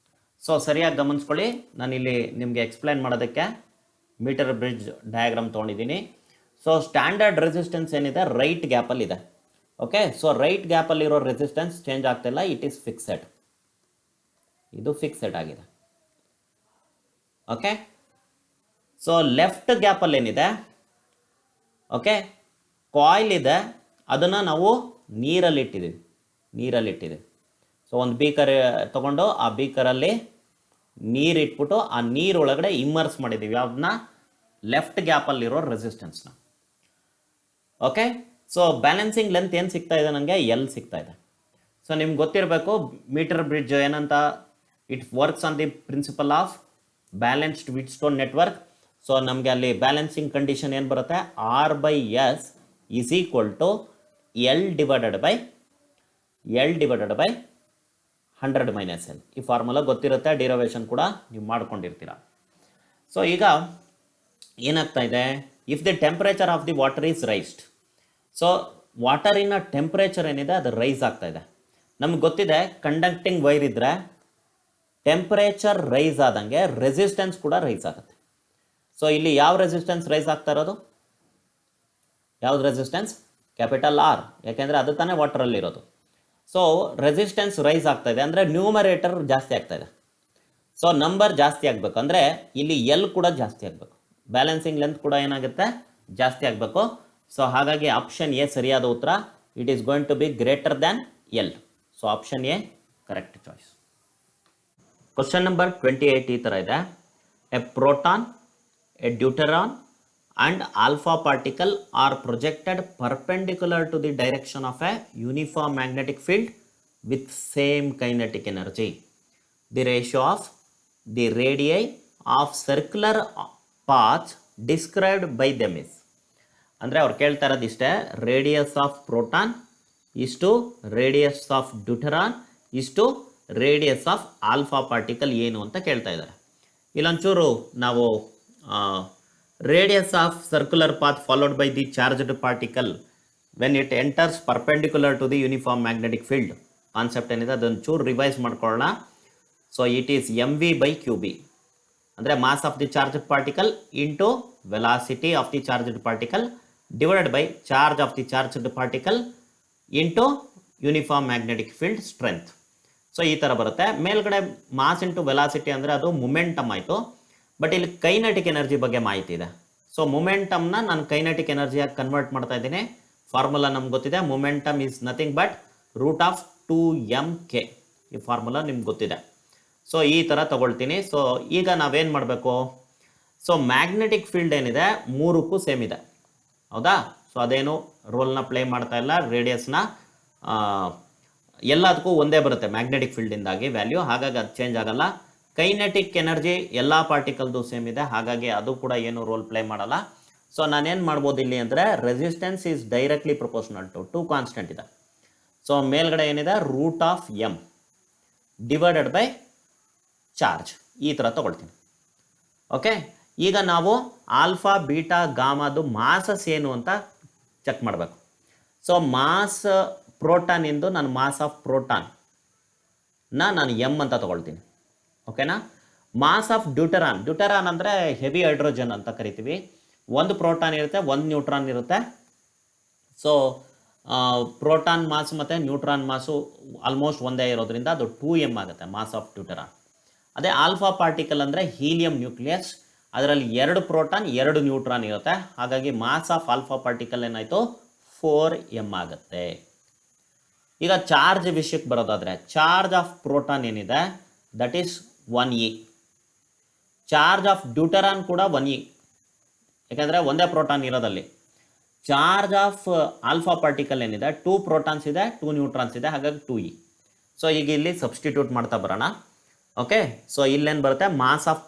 [SPEAKER 1] So ಸರಿಯಾಗಿ ಗಮನಿಸ್ಕೊಳ್ಳಿ, ನಾನಿಲ್ಲಿ ನಿಮಗೆ explain ಮಾಡೋದಕ್ಕೆ metre bridge diagram ತೊಗೊಂಡಿದ್ದೀನಿ. So standard resistance ಏನಿದೆ right ಗ್ಯಾಪಲ್ಲಿದೆ. Okay, so right ಗ್ಯಾಪಲ್ಲಿರೋ resistance change ಆಗ್ತಿಲ್ಲ, ಇಟ್ ಈಸ್ ಫಿಕ್ಸೆಡ್. ಇದು ಫಿಕ್ಸೆಡ್ ಆಗಿದೆ. ಓಕೆ, ಸೊ ಲೆಫ್ಟ್ ಗ್ಯಾಪಲ್ಲಿ ಏನಿದೆ, ಓಕೆ, ಕಾಯಿಲ್ ಇದೆ, ಅದನ್ನು ನಾವು ನೀರಲ್ಲಿಟ್ಟಿದ್ದೀವಿ. ಸೊ ಒಂದು ಬೀಕರ್ ತಗೊಂಡು ಆ ಬೀಕರಲ್ಲಿ ನೀರಿಟ್ಬಿಟ್ಟು ಆ ನೀರೊಳಗಡೆ ಇಮ್ಮರ್ಸ್ ಮಾಡಿದ್ದೀವಿ ಯಾವ್ದನ್ನ, ಲೆಫ್ಟ್ ಗ್ಯಾಪಲ್ಲಿರೋ ರೆಸಿಸ್ಟೆನ್ಸ್ನ. ಓಕೆ, ಸೊ ಬ್ಯಾಲೆನ್ಸಿಂಗ್ ಲೆಂತ್ ಏನು ಸಿಗ್ತಾ ಇದೆ ನನಗೆ, ಎಲ್ ಸಿಗ್ತಾ ಇದೆ. ಸೊ ನಿಮ್ಗೆ ಗೊತ್ತಿರಬೇಕು ಮೀಟರ್ ಬ್ರಿಡ್ಜ್ ಏನಂತ, it works on the principle of balanced Wheatstone network. So ನಮಗೆ ಅಲ್ಲಿ ಬ್ಯಾಲೆನ್ಸಿಂಗ್ ಕಂಡೀಷನ್ ಏನು ಬರುತ್ತೆ, R/S is equal to L divided by 100 - L. ಈ ಫಾರ್ಮುಲಾ ಗೊತ್ತಿರುತ್ತೆ, ಡಿರೈವೇಷನ್ ಕೂಡ ನೀವು ಮಾಡ್ಕೊಂಡಿರ್ತೀರ. ಸೊ ಈಗ ಏನಾಗ್ತಾ ಇದೆ, if the temperature of the water is raised, so ವಾಟರಿನ ಟೆಂಪ್ರೇಚರ್ ಏನಿದೆ ಅದು ರೈಸ್ ಆಗ್ತಾ ಇದೆ. ನಮ್ಗೆ ಗೊತ್ತಿದೆ ಕಂಡಕ್ಟಿಂಗ್ ವೈರ್ ಇದ್ದರೆ ಟೆಂಪ್ರೇಚರ್ ರೈಸ್ ಆದಂಗೆ ರೆಸಿಸ್ಟೆನ್ಸ್ ಕೂಡ ರೈಸ್ ಆಗುತ್ತೆ. ಸೊ ಇಲ್ಲಿ ಯಾವ ರೆಸಿಸ್ಟೆನ್ಸ್ ರೈಸ್ ಆಗ್ತಾ ಇರೋದು, ಯಾವ್ದು ರೆಸಿಸ್ಟೆನ್ಸ್, ಕ್ಯಾಪಿಟಲ್ R, ಯಾಕೆಂದರೆ ಅದು ತಾನೇ ವಾಟರಲ್ಲಿರೋದು. ಸೊ ರೆಸಿಸ್ಟೆನ್ಸ್ ರೈಸ್ ಆಗ್ತಾ ಇದೆ ಅಂದರೆ ನ್ಯೂಮರೇಟರ್ ಜಾಸ್ತಿ ಆಗ್ತಾ ಇದೆ. ಸೊ ನಂಬರ್ ಜಾಸ್ತಿ ಆಗಬೇಕು ಅಂದರೆ ಇಲ್ಲಿ ಎಲ್ ಕೂಡ ಜಾಸ್ತಿ ಆಗಬೇಕು, ಬ್ಯಾಲೆನ್ಸಿಂಗ್ ಲೆಂತ್ ಕೂಡ ಏನಾಗುತ್ತೆ, ಜಾಸ್ತಿ ಆಗಬೇಕು. ಸೊ ಹಾಗಾಗಿ ಆಪ್ಷನ್ ಎ ಸರಿಯಾದ ಉತ್ತರ. It is going to be greater than L. So option A correct choice. Question number 28 ಈ ಥರ ಇದೆ. A proton, a deuteron and alpha particle are projected perpendicular to the direction of a uniform magnetic field with same kinetic energy. The ratio of the radii of circular paths described by them is. ಅಂದರೆ ಅವ್ರು ಕೇಳ್ತಾ ಇರೋದು ಇಷ್ಟೇ, radius of proton ಇಷ್ಟು, radius of ಡ್ಯೂಟರಾನ್ ಇಷ್ಟು, radius of alpha particle ಏನು ಅಂತ ಕೇಳ್ತಾ ಇದ್ದಾರೆ. ಇಲ್ಲೊಂಚೂರು ನಾವು radius of circular path followed by the charged particle when it enters perpendicular to the uniform magnetic field. Concept ಏನಿದೆ ಅದನ್ನು ಚೂರು ರಿವೈಸ್ ಮಾಡ್ಕೊಳ್ಳೋಣ. ಸೊ ಇಟ್ ಈಸ್ mv/qb, ಅಂದರೆ mass of the charged particle into velocity of the charged particle divided by charge of the charged particle into uniform magnetic field strength. So ಈ ಥರ ಬರುತ್ತೆ. ಮೇಲ್ಗಡೆ mass into velocity ಅಂದರೆ ಅದು momentum ಆಯಿತು. But ಇಲ್ಲಿ kinetic energy ಬಗ್ಗೆ ಮಾಹಿತಿ ಇದೆ. ಸೊ ಮೊಮೆಂಟಮ್ನ ನಾನು ಕೈನೆಟಿಕ್ ಎನರ್ಜಿಯಾಗಿ ಕನ್ವರ್ಟ್ ಮಾಡ್ತಾ ಇದ್ದೀನಿ. ಫಾರ್ಮುಲಾ ನಮ್ಗೆ ಗೊತ್ತಿದೆ. Momentum is nothing but √2mk. ಈ ಫಾರ್ಮುಲಾ ನಿಮ್ಗೆ ಗೊತ್ತಿದೆ. ಸೊ ಈ ಥರ ತಗೊಳ್ತೀನಿ. ಸೊ ಈಗ ನಾವೇನು ಮಾಡಬೇಕು? ಸೊ ಮ್ಯಾಗ್ನೆಟಿಕ್ ಫೀಲ್ಡ್ ಏನಿದೆ ಮೂರಕ್ಕೂ ಸೇಮ್ ಇದೆ, ಹೌದಾ? ಸೊ ಅದೇನು ರೋಲ್ನ ಪ್ಲೇ ಮಾಡ್ತಾ ಇಲ್ಲ. ರೇಡಿಯಸ್ನ ಎಲ್ಲದಕ್ಕೂ ಒಂದೇ ಬರುತ್ತೆ ಮ್ಯಾಗ್ನೆಟಿಕ್ ಫೀಲ್ಡಿಂದಾಗಿ ವ್ಯಾಲ್ಯೂ, ಹಾಗಾಗಿ ಅದು ಚೇಂಜ್ ಆಗಲ್ಲ. ಕೈನೆಟಿಕ್ ಎನರ್ಜಿ ಎಲ್ಲ ಪಾರ್ಟಿಕಲ್ದು ಸೇಮ್ ಇದೆ, ಹಾಗಾಗಿ ಅದು ಕೂಡ ಏನು ರೋಲ್ ಪ್ಲೇ ಮಾಡಲ್ಲ. ಸೊ ನಾನೇನು ಮಾಡ್ಬೋದು ಇಲ್ಲಿ ಅಂದರೆ resistance is directly proportional to 2 constant ಇದೆ. ಸೊ ಮೇಲ್ಗಡೆ ಏನಿದೆ √m ಡಿವೈಡೆಡ್ ಬೈ ಚಾರ್ಜ್, ಈ ಥರ ತಗೊಳ್ತೀನಿ. ಓಕೆ, ಈಗ ನಾವು ಆಲ್ಫಾ ಬೀಟಾ ಗಾಮಾದು ಮಾಸಸ್ ಏನು ಅಂತ ಚೆಕ್ ಮಾಡಬೇಕು. ಸೊ ಮಾಸ್ ಪ್ರೋಟಾನಿಂದು ನಾನು ಮಾಸ್ ಆಫ್ ಪ್ರೋಟಾನ್ನ ನಾನು ಎಮ್ ಅಂತ ತಗೊಳ್ತೀನಿ. ಓಕೆನಾ? ಮಾಸ್ ಆಫ್ ಡ್ಯೂಟೆರಾನ್ ಅಂದರೆ ಹೆವಿ ಹೈಡ್ರೋಜನ್ ಅಂತ ಕರಿತೀವಿ. ಒಂದು ಪ್ರೋಟಾನ್ ಇರುತ್ತೆ, ಒಂದು ನ್ಯೂಟ್ರಾನ್ ಇರುತ್ತೆ. ಸೊ ಪ್ರೋಟಾನ್ ಮಾಸ್ ಮತ್ತು ನ್ಯೂಟ್ರಾನ್ ಮಾಸು ಆಲ್ಮೋಸ್ಟ್ ಒಂದೇ ಇರೋದ್ರಿಂದ ಅದು 2m ಆಗುತ್ತೆ ಮಾಸ್ ಆಫ್ ಡ್ಯೂಟೆರಾನ್. ಅದೇ ಆಲ್ಫಾ ಪಾರ್ಟಿಕಲ್ ಅಂದರೆ ಹೀಲಿಯಂ ನ್ಯೂಕ್ಲಿಯಸ್, ಅದರಲ್ಲಿ 2 ಪ್ರೋಟಾನ್ 2 ನ್ಯೂಟ್ರಾನ್ ಇರುತ್ತೆ. ಹಾಗಾಗಿ ಮಾಸ್ ಆಫ್ ಆಲ್ಫಾ ಪಾರ್ಟಿಕಲ್ ಏನಾಯಿತು 4m ಆಗುತ್ತೆ. ಈಗ ಚಾರ್ಜ್ ವಿಷಯಕ್ಕೆ ಬರೋದಾದರೆ ಚಾರ್ಜ್ ಆಫ್ ಪ್ರೋಟಾನ್ ಏನಿದೆ that is 1e. Charge of deuteron ಕೂಡ 1e, ಯಾಕಂದರೆ ಒಂದೇ ಪ್ರೋಟಾನ್ ಇರೋದಲ್ಲಿ. ಚಾರ್ಜ್ ಆಫ್ ಆಲ್ಫಾ ಪಾರ್ಟಿಕಲ್ ಏನಿದೆ 2 ಪ್ರೋಟಾನ್ಸ್ ಇದೆ, 2 ನ್ಯೂಟ್ರಾನ್ಸ್ ಇದೆ, ಹಾಗಾಗಿ 2e. ಸೊ ಈಗ ಇಲ್ಲಿ ಸಬ್ಸ್ಟಿಟ್ಯೂಟ್ ಮಾಡ್ತಾ ಬರೋಣ. ಓಕೆ, ಸೊ ಇಲ್ಲೇನು ಬರುತ್ತೆ? ಮಾಸ್ ಆಫ್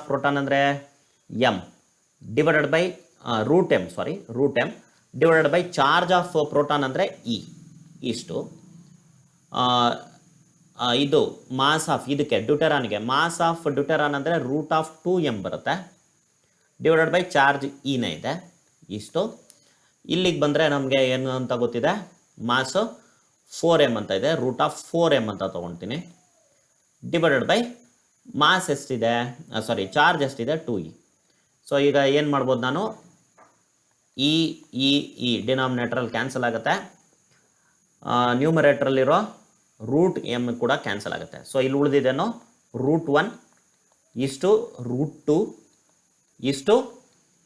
[SPEAKER 1] ಪ್ರೋಟಾನ್ ಅಂದರೆ m divided by √m divided by charge of proton ಅಂದರೆ e. ಇಷ್ಟು ಇದು ಮಾಸ್ ಆಫ್ ಇದಕ್ಕೆ ಡ್ಯೂಟೆರಾನ್ಗೆ ಮಾಸ್ ಆಫ್ ಡ್ಯೂಟೆರಾನ್ ಅಂದರೆ √2m ಬರುತ್ತೆ ಡಿವೈಡೆಡ್ ಬೈ ಚಾರ್ಜ್ ಇನೇ ಇದೆ. ಇಷ್ಟು ಇಲ್ಲಿಗೆ ಬಂದರೆ ನಮಗೆ ಏನು ಅಂತ ಗೊತ್ತಿದೆ, ಮಾಸ್ 4m ಅಂತ ಇದೆ, √4m ಅಂತ ತೊಗೊಳ್ತೀನಿ ಡಿವೈಡೆಡ್ ಬೈ ಮಾಸ್ ಎಷ್ಟಿದೆ, ಚಾರ್ಜ್ ಎಷ್ಟಿದೆ 2e. ಸೊ ಈಗ ಏನು ಮಾಡ್ಬೋದು ನಾನು, ಈ ಡಿನಾಮಿನೇಟ್ರಲ್ಲಿ ಕ್ಯಾನ್ಸಲ್ ಆಗುತ್ತೆ, ನ್ಯೂಮರೇಟ್ರಲ್ಲಿರೋ √m ಕೂಡ ಕ್ಯಾನ್ಸಲ್ ಆಗುತ್ತೆ. ಸೊ ಇಲ್ಲಿ ಉಳಿದಿದ್ದೇನೋ √1 ಇಷ್ಟು √2 ಇಷ್ಟು,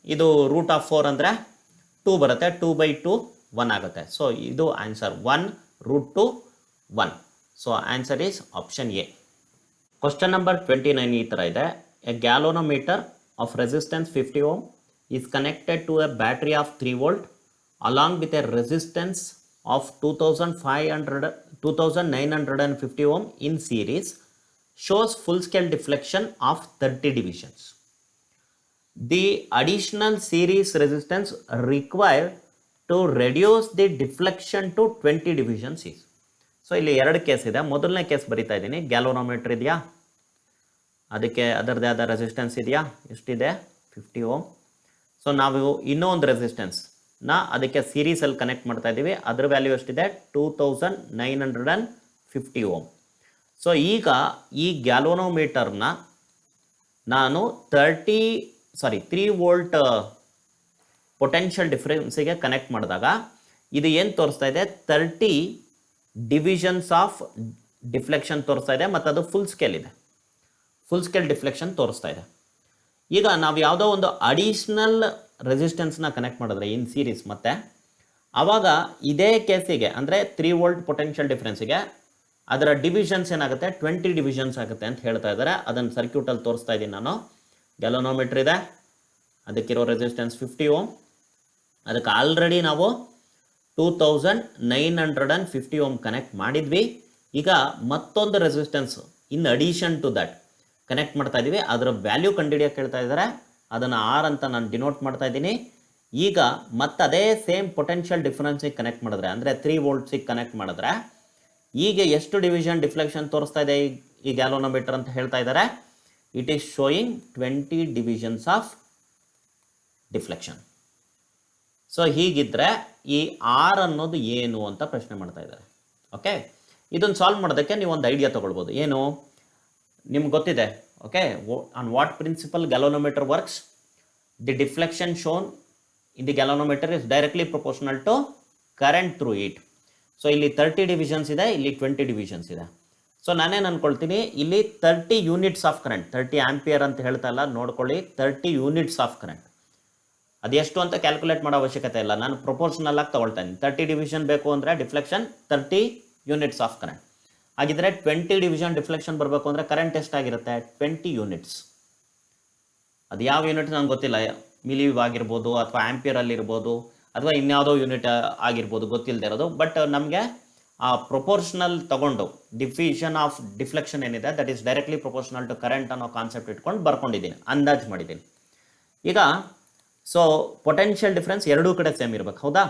[SPEAKER 1] ಇದು √4 ಅಂದರೆ 2 ಬರುತ್ತೆ, 2/2 1 ಆಗುತ್ತೆ. ಸೊ ಇದು answer 1√2 1. So answer is option A. Question number 29 ಈ ಥರ ಇದೆ. A galvanometer of resistance 50 ohm is connected to a battery of 3 volt along with a resistance of 2950 ohm in series, shows full scale deflection of 30 divisions. The additional series resistance required to reduce the deflection to 20 divisions is. So ಇಲ್ಲಿ 2 case ಇದೆ. ಮೊದಲನೇ case ಬರಿತಾ ಇದ್ದೀನಿ. Galvanometer ಇದೆಯಾ, ಅದಕ್ಕೆ ಅದರದೇ ಆದ resistance ಇದೆಯಾ, ಎಷ್ಟಿದೆ 50 ohm. ಸೊ ನಾವು ಇನ್ನೂ ಒಂದು ರೆಸಿಸ್ಟೆನ್ಸ್ನ ಅದಕ್ಕೆ ಸೀರೀಸಲ್ಲಿ ಕನೆಕ್ಟ್ ಮಾಡ್ತಾ ಇದ್ದೀವಿ, ಅದರ ವ್ಯಾಲ್ಯೂ ಎಷ್ಟಿದೆ 2950 ohm. ಸೊ ಈಗ ಈ ಗ್ಯಾಲೋನೋಮೀಟರ್ನ ನಾನು 3 ವೋಲ್ಟ್ ಪೊಟೆನ್ಷಿಯಲ್ ಡಿಫರೆನ್ಸಿಗೆ ಕನೆಕ್ಟ್ ಮಾಡಿದಾಗ ಇದು ಏನು ತೋರಿಸ್ತಾ ಇದೆ, 30 ಡಿವಿಷನ್ಸ್ ಆಫ್ ಡಿಫ್ಲೆಕ್ಷನ್ ತೋರಿಸ್ತಾ ಇದೆ, ಮತ್ತು ಅದು ಫುಲ್ ಸ್ಕೇಲ್ ಇದೆ, ಫುಲ್ ಸ್ಕೇಲ್ ಡಿಫ್ಲೆಕ್ಷನ್ ತೋರಿಸ್ತಾ ಇದೆ. ಈಗ ನಾವು ಯಾವುದೋ ಒಂದು ಅಡಿಷ್ನಲ್ ರೆಸಿಸ್ಟೆನ್ಸ್ನ ಕನೆಕ್ಟ್ ಮಾಡಿದ್ರೆ ಇನ್ ಸೀರೀಸ್, ಮತ್ತು ಆವಾಗ ಇದೇ ಕೇಸಿಗೆ ಅಂದರೆ 3 ವೋಲ್ಟ್ ಪೊಟೆನ್ಷಿಯಲ್ ಡಿಫರೆನ್ಸಿಗೆ ಅದರ ಡಿವಿಷನ್ಸ್ ಏನಾಗುತ್ತೆ 20 ಡಿವಿಷನ್ಸ್ ಆಗುತ್ತೆ ಅಂತ ಹೇಳ್ತಾ ಇದ್ದಾರೆ. ಅದನ್ನು ಸರ್ಕ್ಯೂಟಲ್ಲಿ ತೋರಿಸ್ತಾ ಇದ್ದೀನಿ ನಾನು. ಗ್ಯಾಲೋನೋಮೀಟರ್ ಇದೆ, ಅದಕ್ಕಿರೋ ರೆಸಿಸ್ಟೆನ್ಸ್ 50 ohm, ಅದಕ್ಕೆ ಆಲ್ರೆಡಿ ನಾವು 2950 ohm ಕನೆಕ್ಟ್ ಮಾಡಿದ್ವಿ. ಈಗ ಮತ್ತೊಂದು resistance in addition to that connect ಮಾಡ್ತಾ ಇದ್ದೀವಿ, ಅದರ ವ್ಯಾಲ್ಯೂ ಕಂಡುಹಿಡಿಯೋಕೆ ಹೇಳ್ತಾ ಇದ್ದಾರೆ. ಅದನ್ನು R ಅಂತ ನಾನು ಡಿನೋಟ್ ಮಾಡ್ತಾ ಇದ್ದೀನಿ. ಈಗ ಮತ್ತೆ ಅದೇ ಸೇಮ್ ಪೊಟೆನ್ಷಿಯಲ್ ಡಿಫರೆನ್ಸಿಗೆ ಕನೆಕ್ಟ್ ಮಾಡಿದ್ರೆ, ಅಂದರೆ 3 ವೋಲ್ಟ್ಸಿಗೆ ಕನೆಕ್ಟ್ ಮಾಡಿದ್ರೆ ಈಗ ಎಷ್ಟು ಡಿವಿಷನ್ ಡಿಫ್ಲೆಕ್ಷನ್ ತೋರಿಸ್ತಾ ಇದೆ ಈ ಗ್ಯಾಲೋನೋಮೀಟರ್ ಅಂತ ಹೇಳ್ತಾ ಇದ್ದಾರೆ. It is showing 20 divisions of deflection. So ಹೀಗಿದ್ರೆ ಈ ಆರ್ ಅನ್ನೋದು ಏನು ಅಂತ ಪ್ರಶ್ನೆ ಮಾಡ್ತಾ ಇದ್ದಾರೆ. ಓಕೆ, ಇದನ್ನು ಸಾಲ್ವ್ ಮಾಡೋದಕ್ಕೆ ನೀವು ಒಂದು ಐಡಿಯಾ ತೊಗೊಳ್ಬೋದು. ಏನು ನಿಮ್ಗೆ ಗೊತ್ತಿದೆ. Okay, on what principle galvanometer works? The deflection shown in the galvanometer is directly proportional to current through it. So ಇಲ್ಲಿ 30 ಡಿವಿಷನ್ಸ್ ಇದೆ, ಇಲ್ಲಿ 20 ಡಿವಿಷನ್ಸ್ ಇದೆ. ಸೊ ನಾನೇನು ಅಂದ್ಕೊಳ್ತೀನಿ, ಇಲ್ಲಿ 30 ಯೂನಿಟ್ಸ್ ಆಫ್ ಕರೆಂಟ್, 30 ಆಂಪಿಯರ್ ಅಂತ ಹೇಳ್ತಾ ಇಲ್ಲ, ನೋಡ್ಕೊಳ್ಳಿ 30 ಯೂನಿಟ್ಸ್ ಆಫ್ ಕರೆಂಟ್. ಅದೆಷ್ಟು ಅಂತ ಕ್ಯಾಲ್ಕುಲೇಟ್ ಮಾಡೋ ಅವಶ್ಯಕತೆ ಇಲ್ಲ, ನಾನು ಪ್ರೊಪೋರ್ಷನಲ್ ಆಗಿ ತೊಗೊಳ್ತೇನೆ. 30 ಡಿವಿಷನ್ ಬೇಕು ಅಂದರೆ ಡಿಫ್ಲೆಕ್ಷನ್ 30 ಯೂನಿಟ್ಸ್ ಆಫ್ ಕರೆಂಟ್. ಹಾಗಿದ್ರೆ 20 ಡಿವಿಷನ್ ಡಿಫ್ಲೆಕ್ಷನ್ ಬರಬೇಕು ಅಂದರೆ ಕರೆಂಟ್ ಎಷ್ಟಾಗಿರುತ್ತೆ? 20 ಯೂನಿಟ್ಸ್. ಅದು ಯಾವ ಯೂನಿಟ್ ನಂಗೆ ಗೊತ್ತಿಲ್ಲ, ಮಿಲಿವ್ ಆಗಿರ್ಬೋದು ಅಥವಾ ಆಂಪಿಯರಲ್ಲಿ ಇರ್ಬೋದು ಅಥವಾ ಇನ್ಯಾವುದೋ ಯೂನಿಟ್ ಆಗಿರ್ಬೋದು, ಗೊತ್ತಿಲ್ಲದೆ ಇರೋದು. ಬಟ್ ನಮಗೆ ಆ ಪ್ರೊಪೋರ್ಷನಲ್ ತಗೊಂಡು ಡಿಫಿಷನ್ ಆಫ್ ಡಿಫ್ಲೆಕ್ಷನ್ ಏನಿದೆ that is directly proportional to current ಅನ್ನೋ ಕಾನ್ಸೆಪ್ಟ್ ಇಟ್ಕೊಂಡು ಬರ್ಕೊಂಡಿದ್ದೀನಿ, ಅಂದಾಜು ಮಾಡಿದ್ದೀನಿ. ಈಗ ಸೊ ಪೊಟೆನ್ಷಿಯಲ್ ಡಿಫ್ರೆನ್ಸ್ ಎರಡೂ ಕಡೆ ಸೇಮ್ ಇರಬೇಕು, ಹೌದಾ?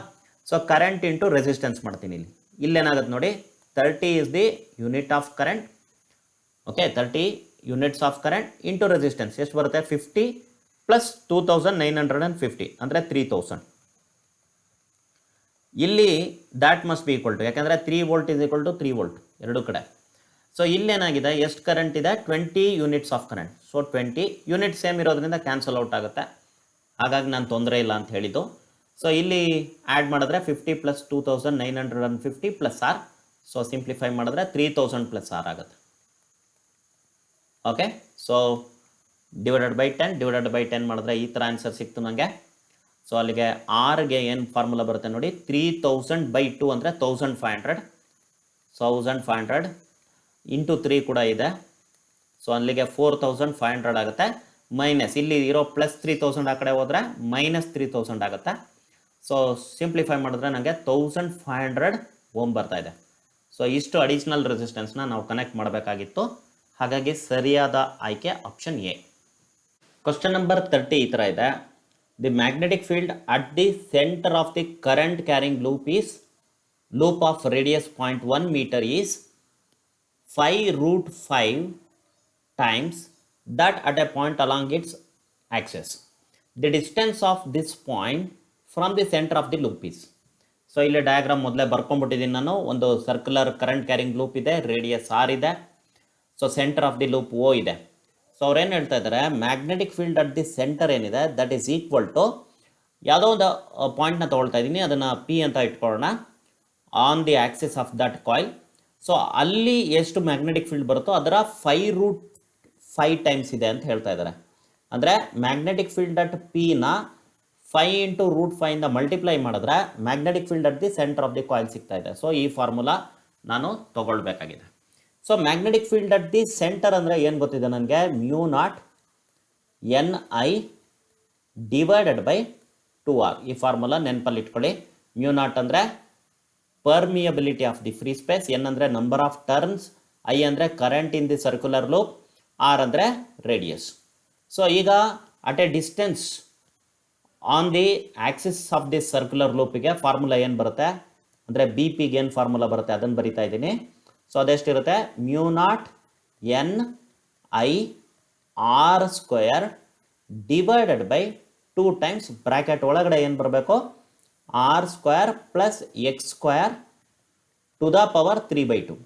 [SPEAKER 1] ಸೊ ಕರೆಂಟ್ ಇಂಟು ರೆಸಿಸ್ಟೆನ್ಸ್ ಮಾಡ್ತೀನಿ. ಇಲ್ಲೇನಾಗುತ್ತೆ ನೋಡಿ, 30 is the unit of current. Okay, 30 units of current into resistance ಎಷ್ಟು ಬರುತ್ತೆ? 50 ಪ್ಲಸ್ 2950 ಅಂದರೆ 3000. ಇಲ್ಲಿ that must be equal to, ಯಾಕಂದರೆ 3 volt is equal to 3 volt ಎರಡೂ ಕಡೆ. ಸೊ ಇಲ್ಲೇನಾಗಿದೆ, ಎಷ್ಟು ಕರೆಂಟ್ ಇದೆ? 20 units of current. So 20 unit same ಇರೋದ್ರಿಂದ ಕ್ಯಾನ್ಸಲ್ ಔಟ್ ಆಗುತ್ತೆ, ಹಾಗಾಗಿ ನಾನು ತೊಂದರೆ ಇಲ್ಲ ಅಂತ ಹೇಳಿದ್ದು. ಸೊ ಇಲ್ಲಿ ಆ್ಯಡ್ ಮಾಡಿದ್ರೆ 50 plus 2950 plus R. So simplify ಮಾಡಿದ್ರೆ 3000 ಪ್ಲಸ್ ಆರ್ ಆಗುತ್ತೆ. ಓಕೆ, ಸೊ ಡಿವೈಡೆಡ್ ಬೈ 10 ಮಾಡಿದ್ರೆ ಈ ಥರ ಆನ್ಸರ್ ಸಿಕ್ತು ನನಗೆ. ಸೊ ಅಲ್ಲಿಗೆ ಆರ್ಗೆ ಏನು ಫಾರ್ಮುಲಾ ಬರುತ್ತೆ ನೋಡಿ, 3000/2 ಅಂದರೆ 1500 ಇಂಟು 3 ಕೂಡ ಇದೆ. ಸೊ ಅಲ್ಲಿಗೆ 4500 ಆಗುತ್ತೆ. ಮೈನಸ್ ಇಲ್ಲಿ ಇರೋ ಪ್ಲಸ್ 3000 ಆ ಕಡೆ ಹೋದರೆ ಮೈನಸ್ 3000 ಆಗುತ್ತೆ. ಸೊ ಸಿಂಪ್ಲಿಫೈ ಮಾಡಿದ್ರೆ ನನಗೆ 1500 ಓಮ್ ಬರ್ತಾ ಇದೆ. ಸೊ ಇಷ್ಟು ಅಡಿಷ್ನಲ್ ರೆಸಿಸ್ಟೆನ್ಸ್ನ ನಾವು ಕನೆಕ್ಟ್ ಮಾಡಬೇಕಾಗಿತ್ತು, ಹಾಗಾಗಿ ಸರಿಯಾದ ಆಯ್ಕೆ ಆಪ್ಷನ್ ಎ. ಕ್ವಶನ್ ನಂಬರ್ 30 ಈ ಥರ ಇದೆ. The magnetic field at the centre of the current carrying loop of radius 0.1 metre is 5√5 times that at a point along its axis. The distance of this point from the center of the loop is. So ಇಲ್ಲಿ diagram ಮೊದಲೇ ಬರ್ಕೊಂಡ್ಬಿಟ್ಟಿದ್ದೀನಿ ನಾನು. ಒಂದು circular current carrying loop ಇದೆ, radius R ಇದೆ, so centre of the loop O ಇದೆ. So ಅವ್ರೇನು ಹೇಳ್ತಾ ಇದ್ದಾರೆ, magnetic field at the centre ಏನಿದೆ ದಟ್ ಈಸ್ ಈಕ್ವಲ್ ಟು ಯಾವುದೋ ಒಂದು ಪಾಯಿಂಟ್ನ ತೊಗೊಳ್ತಾ ಇದ್ದೀನಿ, ಅದನ್ನು ಪಿ ಅಂತ ಇಟ್ಕೊಳ್ಳೋಣ, on the axis of that coil. So ಅಲ್ಲಿ ಎಷ್ಟು ಮ್ಯಾಗ್ನೆಟಿಕ್ ಫೀಲ್ಡ್ ಬರುತ್ತೋ ಅದರ 5√5 ಟೈಮ್ಸ್ ಇದೆ ಅಂತ ಹೇಳ್ತಾ ಇದ್ದಾರೆ. ಅಂದರೆ ಮ್ಯಾಗ್ನೆಟಿಕ್ ಫೀಲ್ಡ್ ಅಟ್ ಪಿನ 5 × √5 ಇಂದ ಮಲ್ಟಿಪ್ಲೈ ಮಾಡಿದ್ರೆ magnetic field at the centre of the coil ಸಿಗ್ತಾ ಇದೆ. ಸೊ ಈ ಫಾರ್ಮುಲಾ ನಾನು ತೊಗೊಳ್ಬೇಕಾಗಿದೆ. So magnetic field at the centre ಅಂದರೆ ಏನು ಗೊತ್ತಿದೆ ನನಗೆ, μ0 Ni ಡಿವೈಡೆಡ್ ಬೈ 2r. ಈ ಫಾರ್ಮುಲಾ ನೆನಪಲ್ಲಿ ಇಟ್ಕೊಳ್ಳಿ. μ0 ಅಂದರೆ permeability of the free space, N ಅಂದರೆ ನಂಬರ್ ಆಫ್ ಟರ್ನ್ಸ್, ಐ ಅಂದರೆ current in the circular loop, R ಅಂದರೆ ರೇಡಿಯಸ್. ಸೊ ಈಗ at a distance on the axis of the circular ಲೂಪಿಗೆ formula ಏನು ಬರುತ್ತೆ ಅಂದರೆ ಬಿ ಪಿಗೆ ಏನು ಫಾರ್ಮುಲಾ ಬರುತ್ತೆ ಅದನ್ನು ಬರಿತಾ ಇದ್ದೀನಿ. ಸೊ ಅದೆಷ್ಟಿರುತ್ತೆ, μ0 Ni r² divided by 2 times bracket ಒಳಗಡೆ ಏನು ಬರಬೇಕು, r² plus x² to the power 3/2.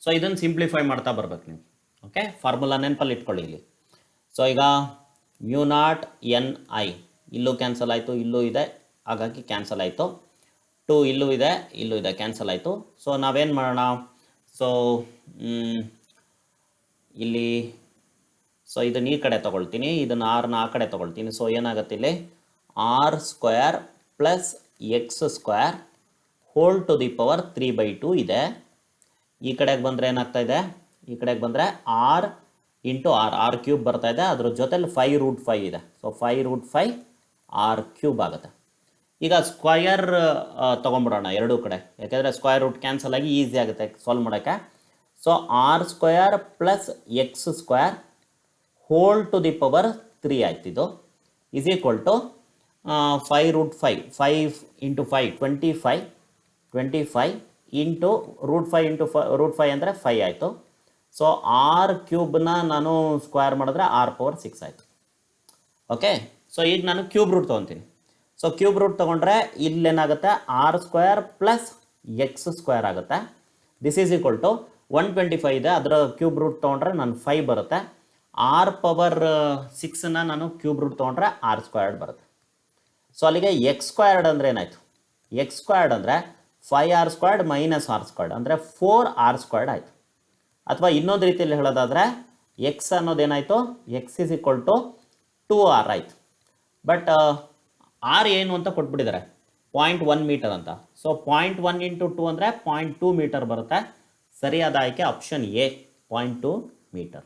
[SPEAKER 1] So ಇದನ್ನು ಸಿಂಪ್ಲಿಫೈ ಮಾಡ್ತಾ ಬರ್ಬೇಕು ನೀವು. ಓಕೆ, ಫಾರ್ಮುಲಾ ನೆನಪಲ್ಲಿ ಇಟ್ಕೊಳ್ಳಿ ಇಲ್ಲಿ. ಸೊ ಈಗ μ0 Ni ಇಲ್ಲೂ ಕ್ಯಾನ್ಸಲ್ ಆಯಿತು, ಇಲ್ಲೂ ಇದೆ, ಹಾಗಾಗಿ ಕ್ಯಾನ್ಸಲ್ ಆಯಿತು. 2 ಇಲ್ಲೂ ಇದೆ, ಇಲ್ಲೂ ಇದೆ, ಕ್ಯಾನ್ಸಲ್ ಆಯಿತು. ಸೊ ನಾವೇನು ಮಾಡೋಣ, ಸೊ ಇಲ್ಲಿ ಸೊ ಇದನ್ನು ಈ ಕಡೆ ತೊಗೊಳ್ತೀನಿ, ಇದನ್ನು ಆರ್ನ ಆ ಕಡೆ ತೊಗೊಳ್ತೀನಿ. ಸೊ ಏನಾಗುತ್ತೆ ಇಲ್ಲಿ, r² plus x² whole to the power 3/2 ಇದೆ. ಈ ಕಡೆಗೆ ಬಂದರೆ ಏನಾಗ್ತಾ ಇದೆ, ಈ ಕಡೆಗೆ ಬಂದರೆ r ಇಂಟು r³ ಬರ್ತಾ ಇದೆ, ಅದ್ರ ಜೊತೆಲಿ 5√5 ಇದೆ. ಸೊ 5√5 r³ ಆಗುತ್ತೆ. ಈಗ ಸ್ಕ್ವಯರ್ ತೊಗೊಂಬಿಡೋಣ ಎರಡೂ ಕಡೆ, ಯಾಕೆಂದರೆ ಸ್ಕ್ವಯರ್ ರೂಟ್ ಕ್ಯಾನ್ಸಲ್ ಆಗಿ ಈಸಿ ಆಗುತ್ತೆ ಸಾಲ್ವ್ ಮಾಡೋಕ್ಕೆ. So r² plus x² whole to the power 3 ಆಯ್ತಿದ್ದು is equal to 5√5, 5 × 5 25 into √5 into √5 ಅಂದರೆ 5 ಆಯಿತು. ಸೊ r³ ನಾನು ಸ್ಕ್ವೇರ್ ಮಾಡಿದ್ರೆ r⁴ 6 ಆಯಿತು. ಓಕೆ, ಸೊ ಈಗ ನಾನು ಕ್ಯೂಬ್ ರೂಟ್ ತೊಗೊತೀನಿ. ಸೊ ಕ್ಯೂಬ್ ರೂಟ್ ತೊಗೊಂಡ್ರೆ ಇಲ್ಲೇನಾಗುತ್ತೆ R square plus X square ಆಗುತ್ತೆ. ದಿಸ್ ಈಸ್ ಈಕ್ವಲ್ ಟು 125 ಇದೆ, ಅದರ ಕ್ಯೂಬ್ ರೂಟ್ ತೊಗೊಂಡ್ರೆ ನಾನು 5 ಬರುತ್ತೆ. ಆರ್ ಪವರ್ 6ನ ನಾನು ಕ್ಯೂಬ್ ರೂಟ್ ತೊಗೊಂಡ್ರೆ ಆರ್ ಸ್ಕ್ವೇರ್ಡ್ ಬರುತ್ತೆ. ಸೊ ಅಲ್ಲಿಗೆ ಎಕ್ಸ್ ಸ್ಕ್ವೇರ್ಡ್ ಅಂದರೆ ಏನಾಯಿತು, ಎಕ್ಸ್ ಸ್ಕ್ವೇರ್ಡ್ ಅಂದರೆ 5r squared minus R squared ಅಂದರೆ 4r ಸ್ಕ್ವೇರ್ಡ್ ಆಯಿತು. ಅಥವಾ ಇನ್ನೊಂದು ರೀತಿಯಲ್ಲಿ ಹೇಳೋದಾದರೆ ಎಕ್ಸ್ ಅನ್ನೋದೇನಾಯಿತು, X is equal to 2r ಆಯಿತು. ಬಟ್ ಆರ್ ಏನು ಅಂತ ಕೊಟ್ಬಿಟ್ಟಿದ್ದಾರೆ 0.1 ಮೀಟರ್ ಅಂತ. ಸೊ 0.1 ಇಂಟು 2 ಅಂದರೆ 0.2 ಮೀಟರ್ ಬರುತ್ತೆ. ಸರಿಯಾದ ಆಯ್ಕೆ ಆಪ್ಷನ್ ಎ 0.2 ಮೀಟರ್.